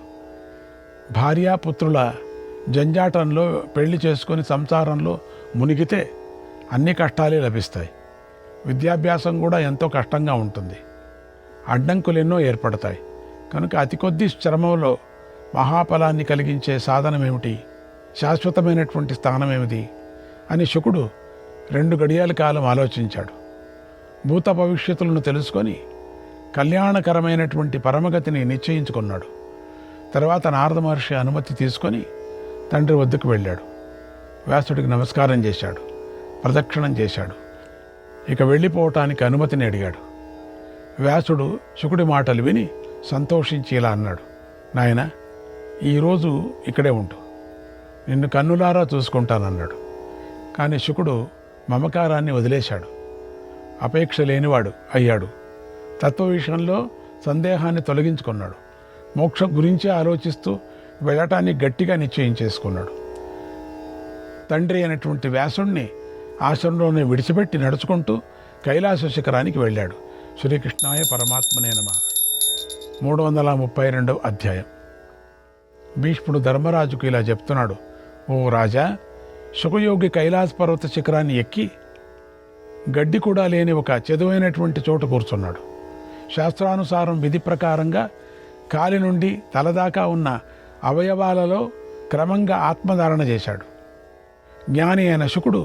భార్యాపుత్రుల జంజాటంలో పెళ్లి చేసుకొని సంసారంలో మునిగితే అన్ని కష్టాలే లభిస్తాయి. విద్యాభ్యాసం కూడా ఎంతో కష్టంగా ఉంటుంది. అడ్డంకులు ఎన్నో ఏర్పడతాయి. కనుక అతి కొద్ది శ్రమంలో మహాఫలాన్ని కలిగించే సాధనమేమిటి, శాశ్వతమైనటువంటి స్థానమేమిటి అని శుకుడు 2 గడియాల కాలం ఆలోచించాడు. భూత భవిష్యత్తులను తెలుసుకొని కళ్యాణకరమైనటువంటి పరమగతిని నిశ్చయించుకున్నాడు. తర్వాత నారద మహర్షి అనుమతి తీసుకొని తండ్రి వద్దకు వెళ్ళాడు. వ్యాసుడికి నమస్కారం చేశాడు, ప్రదక్షిణం చేశాడు. ఇక వెళ్ళిపోవటానికి అనుమతిని అడిగాడు. వ్యాసుడు శుకుడి మాటలు విని సంతోషించి ఇలా అన్నాడు, నాయనా, ఈరోజు ఇక్కడే ఉంటు, నిన్ను కన్నులారా చూసుకుంటానన్నాడు. కానీ శుకుడు మమకారాన్ని వదిలేశాడు. అపేక్ష లేనివాడు అయ్యాడు. తత్వ విషయంలో సందేహాన్ని తొలగించుకున్నాడు. మోక్షం గురించే ఆలోచిస్తూ వెళ్ళటాన్ని గట్టిగా నిశ్చయం చేసుకున్నాడు. తండ్రి అయినటువంటి వ్యాసుడిని ఆశ్రమంలోనే విడిచిపెట్టి నడుచుకుంటూ కైలాస శిఖరానికి వెళ్ళాడు. శ్రీకృష్ణాయ పరమాత్మనే నమః. 332వ అధ్యాయం. భీష్ముడు ధర్మరాజుకు ఇలా చెప్తున్నాడు, ఓ రాజా, శుకయోగి కైలాస పర్వత శిఖరాన్ని ఎక్కి గడ్డి కూడా లేని ఒక చదువైనటువంటి చోట కూర్చున్నాడు. శాస్త్రానుసారం విధి ప్రకారంగా కాలి నుండి తలదాకా ఉన్న అవయవాలలో క్రమంగా ఆత్మధారణ చేశాడు. జ్ఞాని అయిన శుకుడు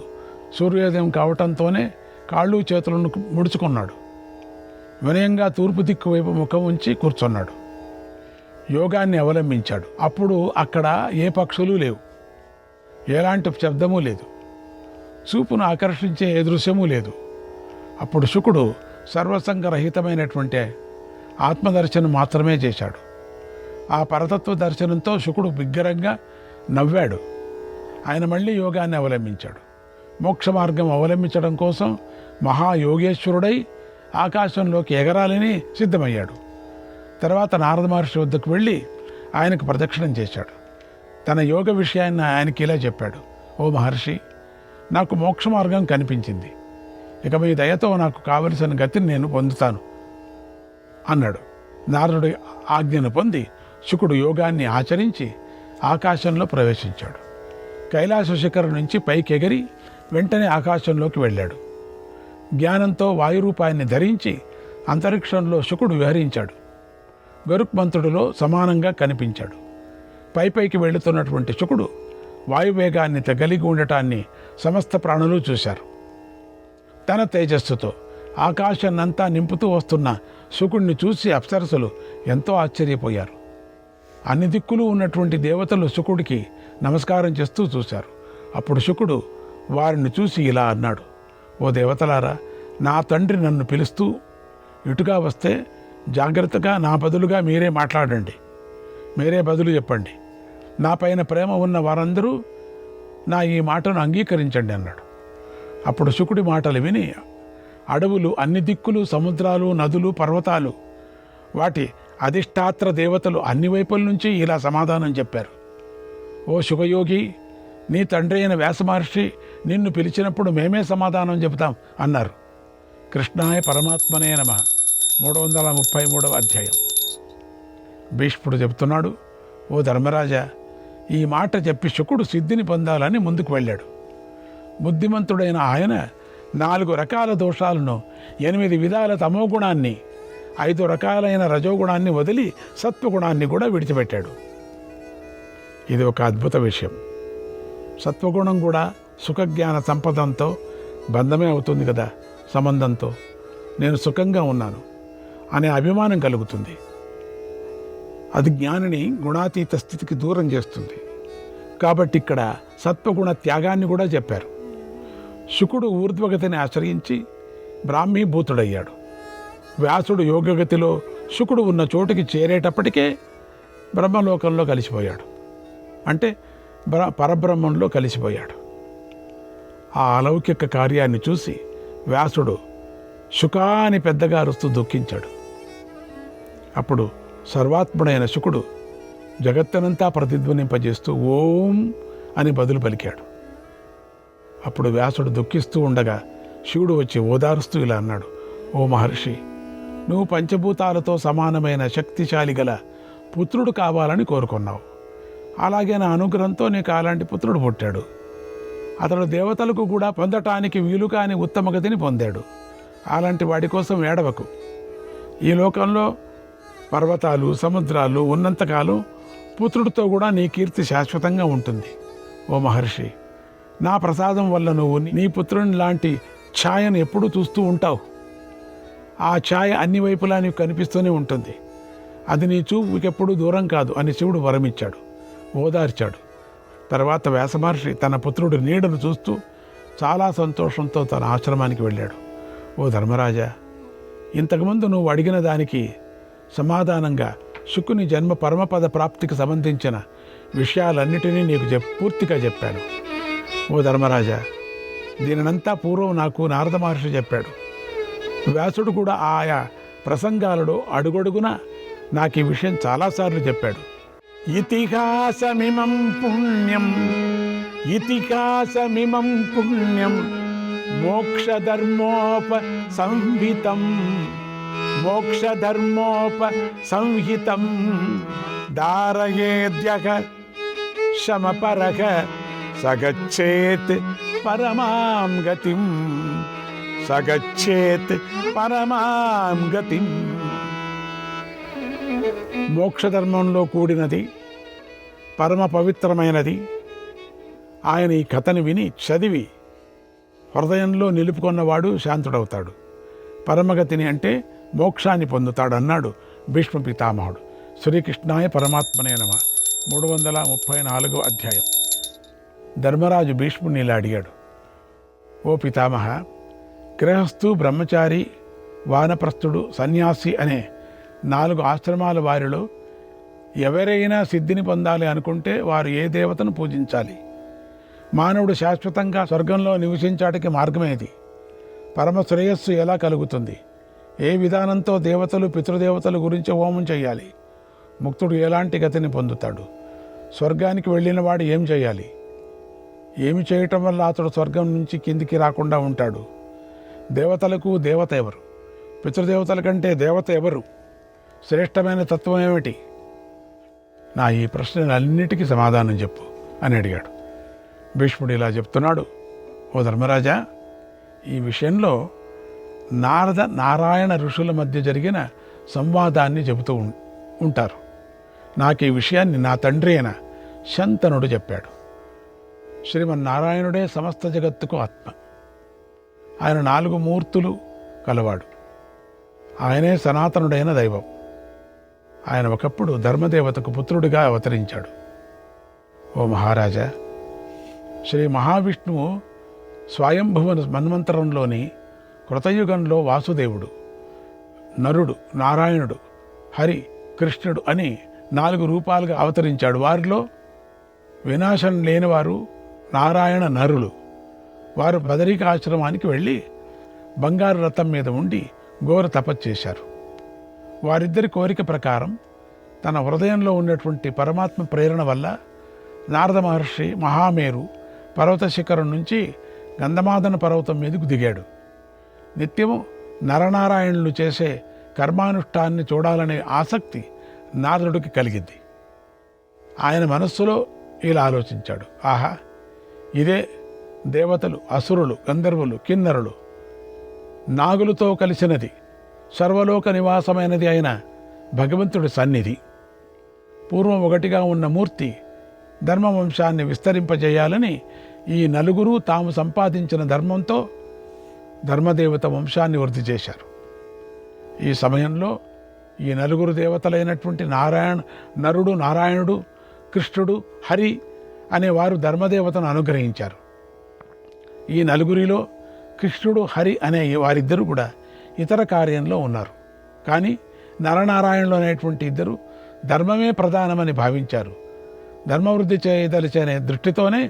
సూర్యోదయం కావటంతోనే కాళ్ళు చేతులను ముడుచుకున్నాడు. వినయంగా తూర్పు దిక్కు వైపు ముఖం ఉంచి కూర్చున్నాడు. యోగాన్ని అవలంబించాడు. అప్పుడు అక్కడ ఏ పక్షులు లేవు, ఎలాంటి శబ్దము లేదు, చూపును ఆకర్షించే ఏ దృశ్యము లేదు. అప్పుడు శుకుడు సర్వసంగరహితమైనటువంటి ఆత్మదర్శనం మాత్రమే చేశాడు. ఆ పరతత్వ దర్శనంతో శుకుడు బిగ్గరంగా నవ్వాడు. ఆయన మళ్ళీ యోగాన్ని అవలంబించాడు. మోక్ష మార్గం అవలంబించడం కోసం మహాయోగేశ్వరుడై ఆకాశంలోకి ఎగరాలని సిద్ధమయ్యాడు. తర్వాత నారద మహర్షి వద్దకు వెళ్ళి ఆయనకు ప్రదక్షిణం చేశాడు. తన యోగ విషయాన్ని ఆయనకి ఇలా చెప్పాడు, ఓ మహర్షి, నాకు మోక్ష మార్గం కనిపించింది. ఇక మీ దయతో నాకు కావలసిన గతిని నేను పొందుతాను అన్నాడు. నారదుడి ఆజ్ఞను పొంది శుకుడు యోగాన్ని ఆచరించి ఆకాశంలో ప్రవేశించాడు. కైలాస శిఖరం నుంచి పైకెగిరి వెంటనే ఆకాశంలోకి వెళ్ళాడు. జ్ఞానంతో వాయురూపాన్ని ధరించి అంతరిక్షంలో శుకుడు విహరించాడు. గరుత్మంతుడిలో సమానంగా కనిపించాడు. పైకి వెళుతున్నటువంటి శుకుడు వాయువేగాన్ని కలిగి ఉండటాన్ని సమస్త ప్రాణులు చూశారు. తన తేజస్సుతో ఆకాశాన్నంతా నింపుతూ వస్తున్న శుకుడిని చూసి అప్సరసులు ఎంతో ఆశ్చర్యపోయారు. అన్ని దిక్కులు ఉన్నటువంటి దేవతలు శుకుడికి నమస్కారం చేస్తూ చూశారు. అప్పుడు శుకుడు వారిని చూసి ఇలా అన్నాడు, ఓ దేవతలారా, నా తండ్రి నన్ను పిలుస్తూ ఇటుగా వస్తే జాగ్రత్తగా నా బదులుగా మీరే మాట్లాడండి, మీరే బదులు చెప్పండి. నా పైన ప్రేమ ఉన్న వారందరూ నా ఈ మాటను అంగీకరించండి అన్నాడు. అప్పుడు శుకుడి మాటలు విని అడవులు, అన్ని దిక్కులు, సముద్రాలు, నదులు, పర్వతాలు, వాటి అధిష్టాత్ర దేవతలు అన్ని వైపుల నుంచి ఇలా సమాధానం చెప్పారు. ఓ శుభయోగి, నీ తండ్రి అయిన వ్యాస మహర్షి నిన్ను పిలిచినప్పుడు మేమే సమాధానం చెబుతాం అన్నారు. కృష్ణాయ పరమాత్మనే నమః. 333వ అధ్యాయం. భీష్ముడు చెబుతున్నాడు, ఓ ధర్మరాజా, ఈ మాట చెప్పి శుకుడు సిద్ధిని పొందాలని ముందుకు వెళ్ళాడు. బుద్ధిమంతుడైన ఆయన 4 రకాల దోషాలను, 8 విధాల తమోగుణాన్ని, 5 రకాలైన రజోగుణాన్ని వదిలి సత్వగుణాన్ని కూడా విడిచిపెట్టాడు. ఇది ఒక అద్భుత విషయం. సత్వగుణం కూడా సుఖజ్ఞాన సంపదంతో బంధమే అవుతుంది కదా. సంబంధంతో నేను సుఖంగా ఉన్నాను అనే అభిమానం కలుగుతుంది. అది జ్ఞానిని గుణాతీత స్థితికి దూరం చేస్తుంది. కాబట్టి ఇక్కడ సత్వగుణ త్యాగాన్ని కూడా చెప్పారు. శుకుడు ఊర్ధ్వగతిని ఆశ్రయించి బ్రాహ్మీభూతుడయ్యాడు. వ్యాసుడు యోగగతిలో శుకుడు ఉన్న చోటుకి చేరేటప్పటికే బ్రహ్మలోకంలో కలిసిపోయాడు. అంటే పరబ్రహ్మంలో కలిసిపోయాడు. ఆ అలౌకిక కార్యాన్ని చూసి వ్యాసుడు శుకాని పెద్దగా అరుస్తూ దుఃఖించాడు. అప్పుడు సర్వాత్ముడైన శుకుడు జగత్తనంతా ప్రతిధ్వనింపజేస్తూ ఓం అని బదులు పలికాడు. అప్పుడు వ్యాసుడు దుఃఖిస్తూ ఉండగా శివుడు వచ్చి ఓదారుస్తూ ఇలా అన్నాడు, ఓ మహర్షి, నువ్వు పంచభూతాలతో సమానమైన శక్తిశాలి గల పుత్రుడు కావాలని కోరుకున్నావు. అలాగే నా అనుగ్రహంతో నీకు అలాంటి పుత్రుడు పుట్టాడు. అతడు దేవతలకు కూడా పొందటానికి వీలు కాని ఉత్తమ గతిని పొందాడు. అలాంటి వాడి కోసం ఏడవకు. ఈ లోకంలో పర్వతాలు, సముద్రాలు ఉన్నంతకాలం పుత్రుడితో కూడా నీ కీర్తి శాశ్వతంగా ఉంటుంది. ఓ మహర్షి, నా ప్రసాదం వల్ల నువ్వు నీ పుత్రుని లాంటి ఛాయను ఎప్పుడూ చూస్తూ ఉంటావు. ఆ ఛాయ అన్ని వైపులా నీకు కనిపిస్తూనే ఉంటుంది. అది నీ చూపుకెప్పుడు దూరం కాదు అని శివుడు వరమిచ్చాడు, ఓదార్చాడు. తర్వాత వ్యాసమహర్షి తన పుత్రుడి నీడను చూస్తూ చాలా సంతోషంతో తన ఆశ్రమానికి వెళ్ళాడు. ఓ ధర్మరాజా, ఇంతకుముందు నువ్వు అడిగిన దానికి సమాధానంగా శుకుని జన్మ పరమపద ప్రాప్తికి సంబంధించిన విషయాలన్నిటినీ నీకు పూర్తిగా చెప్పాను. ఓ ధర్మరాజా, దీనినంతా పూర్వం నాకు నారద మహర్షి చెప్పాడు. వ్యాసుడు కూడా ఆయా ప్రసంగాలలో అడుగడుగున నాకు ఈ విషయం చాలాసార్లు చెప్పాడు. ఇతిహాసమిమం పుణ్యం, ఇతిహాసమిమం పుణ్యం మోక్షధర్మోప సంహితం, మోక్షధర్మోప సంహితం ధారయేద్యః శమపరః సగచ్చేత్ పరమాం గతిం, సగచ్చేత్ పరమాం గతిం. మోక్షధర్మంలో కూడినది, పరమ పవిత్రమైనది. ఆయన ఈ కథని విని చదివి హృదయంలో నిలుపుకున్నవాడు శాంతుడవుతాడు. పరమగతిని అంటే మోక్షాన్ని పొందుతాడు అన్నాడు భీష్మ పితామహుడు. శ్రీకృష్ణాయ పరమాత్మనే నమః. 334వ అధ్యాయం. ధర్మరాజు భీష్ముని ఇలా అడిగాడు, ఓ పితామహ, గృహస్థు, బ్రహ్మచారి, వానప్రస్థుడు, సన్యాసి అనే 4 ఆశ్రమాల వారిలో ఎవరైనా సిద్ధిని పొందాలి అనుకుంటే వారు ఏ దేవతను పూజించాలి? మానవుడు శాశ్వతంగా స్వర్గంలో నివసించాటికి మార్గమేది? పరమ శ్రేయస్సు ఎలా కలుగుతుంది? ఏ విధానంతో దేవతలు, పితృదేవతల గురించి హోమం చేయాలి? ముక్తుడు ఎలాంటి గతిని పొందుతాడు? స్వర్గానికి వెళ్ళిన వాడు ఏం చేయాలి? ఏమి చేయటం వల్ల అతడు స్వర్గం నుంచి కిందికి రాకుండా ఉంటాడు? దేవతలకు దేవత ఎవరు? పితృదేవతల కంటే దేవత ఎవరు? శ్రేష్టమైన తత్వం ఏమిటి? నా ఈ ప్రశ్నలన్నిటికీ సమాధానం చెప్పు అని అడిగాడు. భీష్ముడు ఇలా చెప్తున్నాడు, ఓ ధర్మరాజా, ఈ విషయంలో నారద నారాయణ ఋషుల మధ్య జరిగిన సంవాదాన్ని చెబుతూ ఉంటారు. నాకు ఈ విషయాన్ని నా తండ్రి అయిన శంతనుడు చెప్పాడు. శ్రీమన్నారాయణుడే సమస్త జగత్తుకు ఆత్మ. ఆయన 4 మూర్తులు కలవాడు. ఆయనే సనాతనుడైన దైవం. ఆయన ఒకప్పుడు ధర్మదేవతకు పుత్రుడిగా అవతరించాడు. ఓ మహారాజా, శ్రీ మహావిష్ణువు స్వయంభువ మన్వంతరంలోని కృతయుగంలో వాసుదేవుడు, నరుడు, నారాయణుడు, హరి, కృష్ణుడు అని 4 రూపాలుగా అవతరించాడు. వారిలో వినాశం లేనివారు నారాయణ నరులు. వారు బదరిక ఆశ్రమానికి వెళ్ళి బంగారు రథం మీద ఉండి ఘోర తపస్సు చేశారు. వారిద్దరి కోరిక ప్రకారం తన హృదయంలో ఉన్నటువంటి పరమాత్మ ప్రేరణ వల్ల నారద మహర్షి మహామేరు పర్వత శిఖరం నుంచి గంధమాదన పర్వతం మీదకు దిగాడు. నిత్యము నరనారాయణులు చేసే కర్మానుష్ఠాన్ని చూడాలనే ఆసక్తి నారదుడికి కలిగింది. ఆయన మనస్సులో ఇలా ఆలోచించాడు, ఆహా, ఇదే దేవతలు, అసురులు, గంధర్వులు, కిన్నరులు, నాగులతో కలిసినది, సర్వలోక నివాసమైనది అయిన భగవంతుడి సన్నిధి. పూర్వం ఒకటిగా ఉన్న మూర్తి ధర్మవంశాన్ని విస్తరింపజేయాలని ఈ 4 తాము సంపాదించిన ధర్మంతో ధర్మదేవత వంశాన్ని వృద్ధి చేశారు. ఈ సమయంలో ఈ 4 దేవతలైనటువంటి నరుడు, నారాయణుడు, కృష్ణుడు, హరి అనే వారు ధర్మదేవతను అనుగ్రహించారు. ఈ 4 కృష్ణుడు, హరి అనే వారిద్దరూ కూడా ఇతర కార్యంలో ఉన్నారు. కానీ నరనారాయణులు అనేటువంటి ఇద్దరు ధర్మమే ప్రధానమని భావించారు. ధర్మవృద్ధి చేయదలిచనే దృష్టితోనే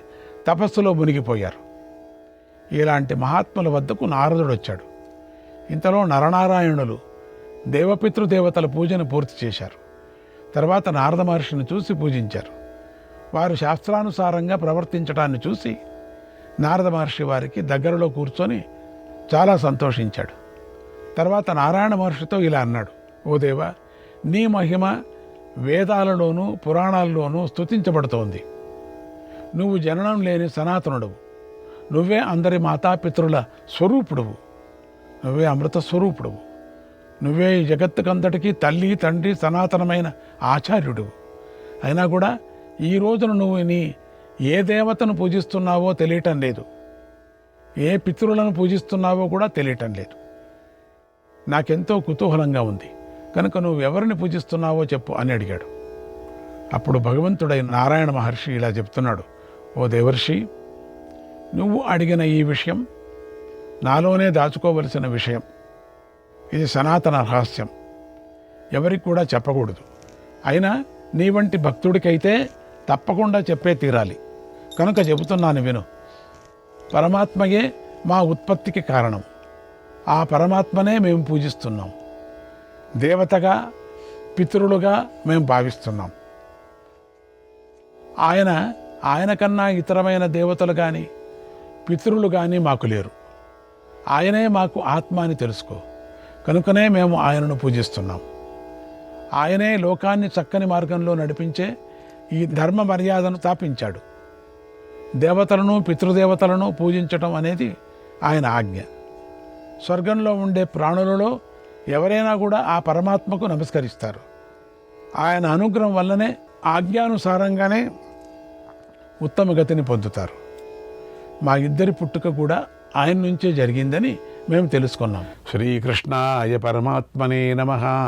తపస్సులో మునిగిపోయారు. ఇలాంటి మహాత్ముల వద్దకు నారదుడు వచ్చాడు. ఇంతలో నరనారాయణులు దేవపితృదేవతల పూజను పూర్తి చేశారు. తర్వాత నారద మహర్షిని చూసి పూజించారు. వారు శాస్త్రానుసారంగా ప్రవర్తించడాన్ని చూసి నారద మహర్షి వారికి దగ్గరలో కూర్చొని చాలా సంతోషించాడు. తర్వాత నారాయణ మహర్షితో ఇలా అన్నాడు, ఓ దేవా, నీ మహిమ వేదాలలోనూ పురాణాల్లోనూ స్తుతించబడుతోంది. నువ్వు జననం లేని సనాతనుడవు. నువ్వే అందరి మాతాపితృల స్వరూపుడవు. నువ్వే అమృత స్వరూపుడవు. నువ్వే ఈ జగత్తుకంతటికీ తల్లి, తండ్రి, సనాతనమైన ఆచార్యుడువు. అయినా కూడా ఈ రోజున నువ్వు ఏ దేవతను పూజిస్తున్నావో తెలియటం లేదు, ఏ పితృలను పూజిస్తున్నావో కూడా తెలియటం లేదు. నాకెంతో కుతూహలంగా ఉంది, కనుక నువ్వు ఎవరిని పూజిస్తున్నావో చెప్పు అని అడిగాడు. అప్పుడు భగవంతుడైన నారాయణ మహర్షి ఇలా చెప్తున్నాడు, ఓ దేవర్షి, నువ్వు అడిగిన ఈ విషయం నాలోనే దాచుకోవలసిన విషయం. ఇది సనాతన రహస్యం, ఎవరికి కూడా చెప్పకూడదు. అయినా నీ వంటి భక్తుడికైతే తప్పకుండా చెప్పే తీరాలి, కనుక చెబుతున్నాను విను. పరమాత్మయే మా ఉత్పత్తికి కారణం. ఆ పరమాత్మనే మేము పూజిస్తున్నాం. దేవతగా, పితరులుగా మేము భావిస్తున్నాం. ఆయన కన్నా ఇతరమైన దేవతలు కానీ పితరులు కానీ మాకు లేరు. ఆయనే మాకు ఆత్మ అని తెలుసుకో. కనుకనే మేము ఆయనను పూజిస్తున్నాం. ఆయనే లోకాన్ని చక్కని మార్గంలో నడిపించే ఈ ధర్మ మర్యాదను స్థాపించాడు. దేవతలను, పితృదేవతలను పూజించటం అనేది ఆయన ఆజ్ఞ. స్వర్గంలో ఉండే ప్రాణులలో ఎవరైనా కూడా ఆ పరమాత్మకు నమస్కరిస్తారు. ఆయన అనుగ్రహం వల్లనే ఆజ్ఞానుసారంగానే ఉత్తమ గతిని పొందుతారు. మా ఇద్దరి పుట్టుక కూడా ఆయన నుంచే జరిగిందని మేము తెలుసుకున్నాం. శ్రీకృష్ణాయ పరమాత్మనే నమః.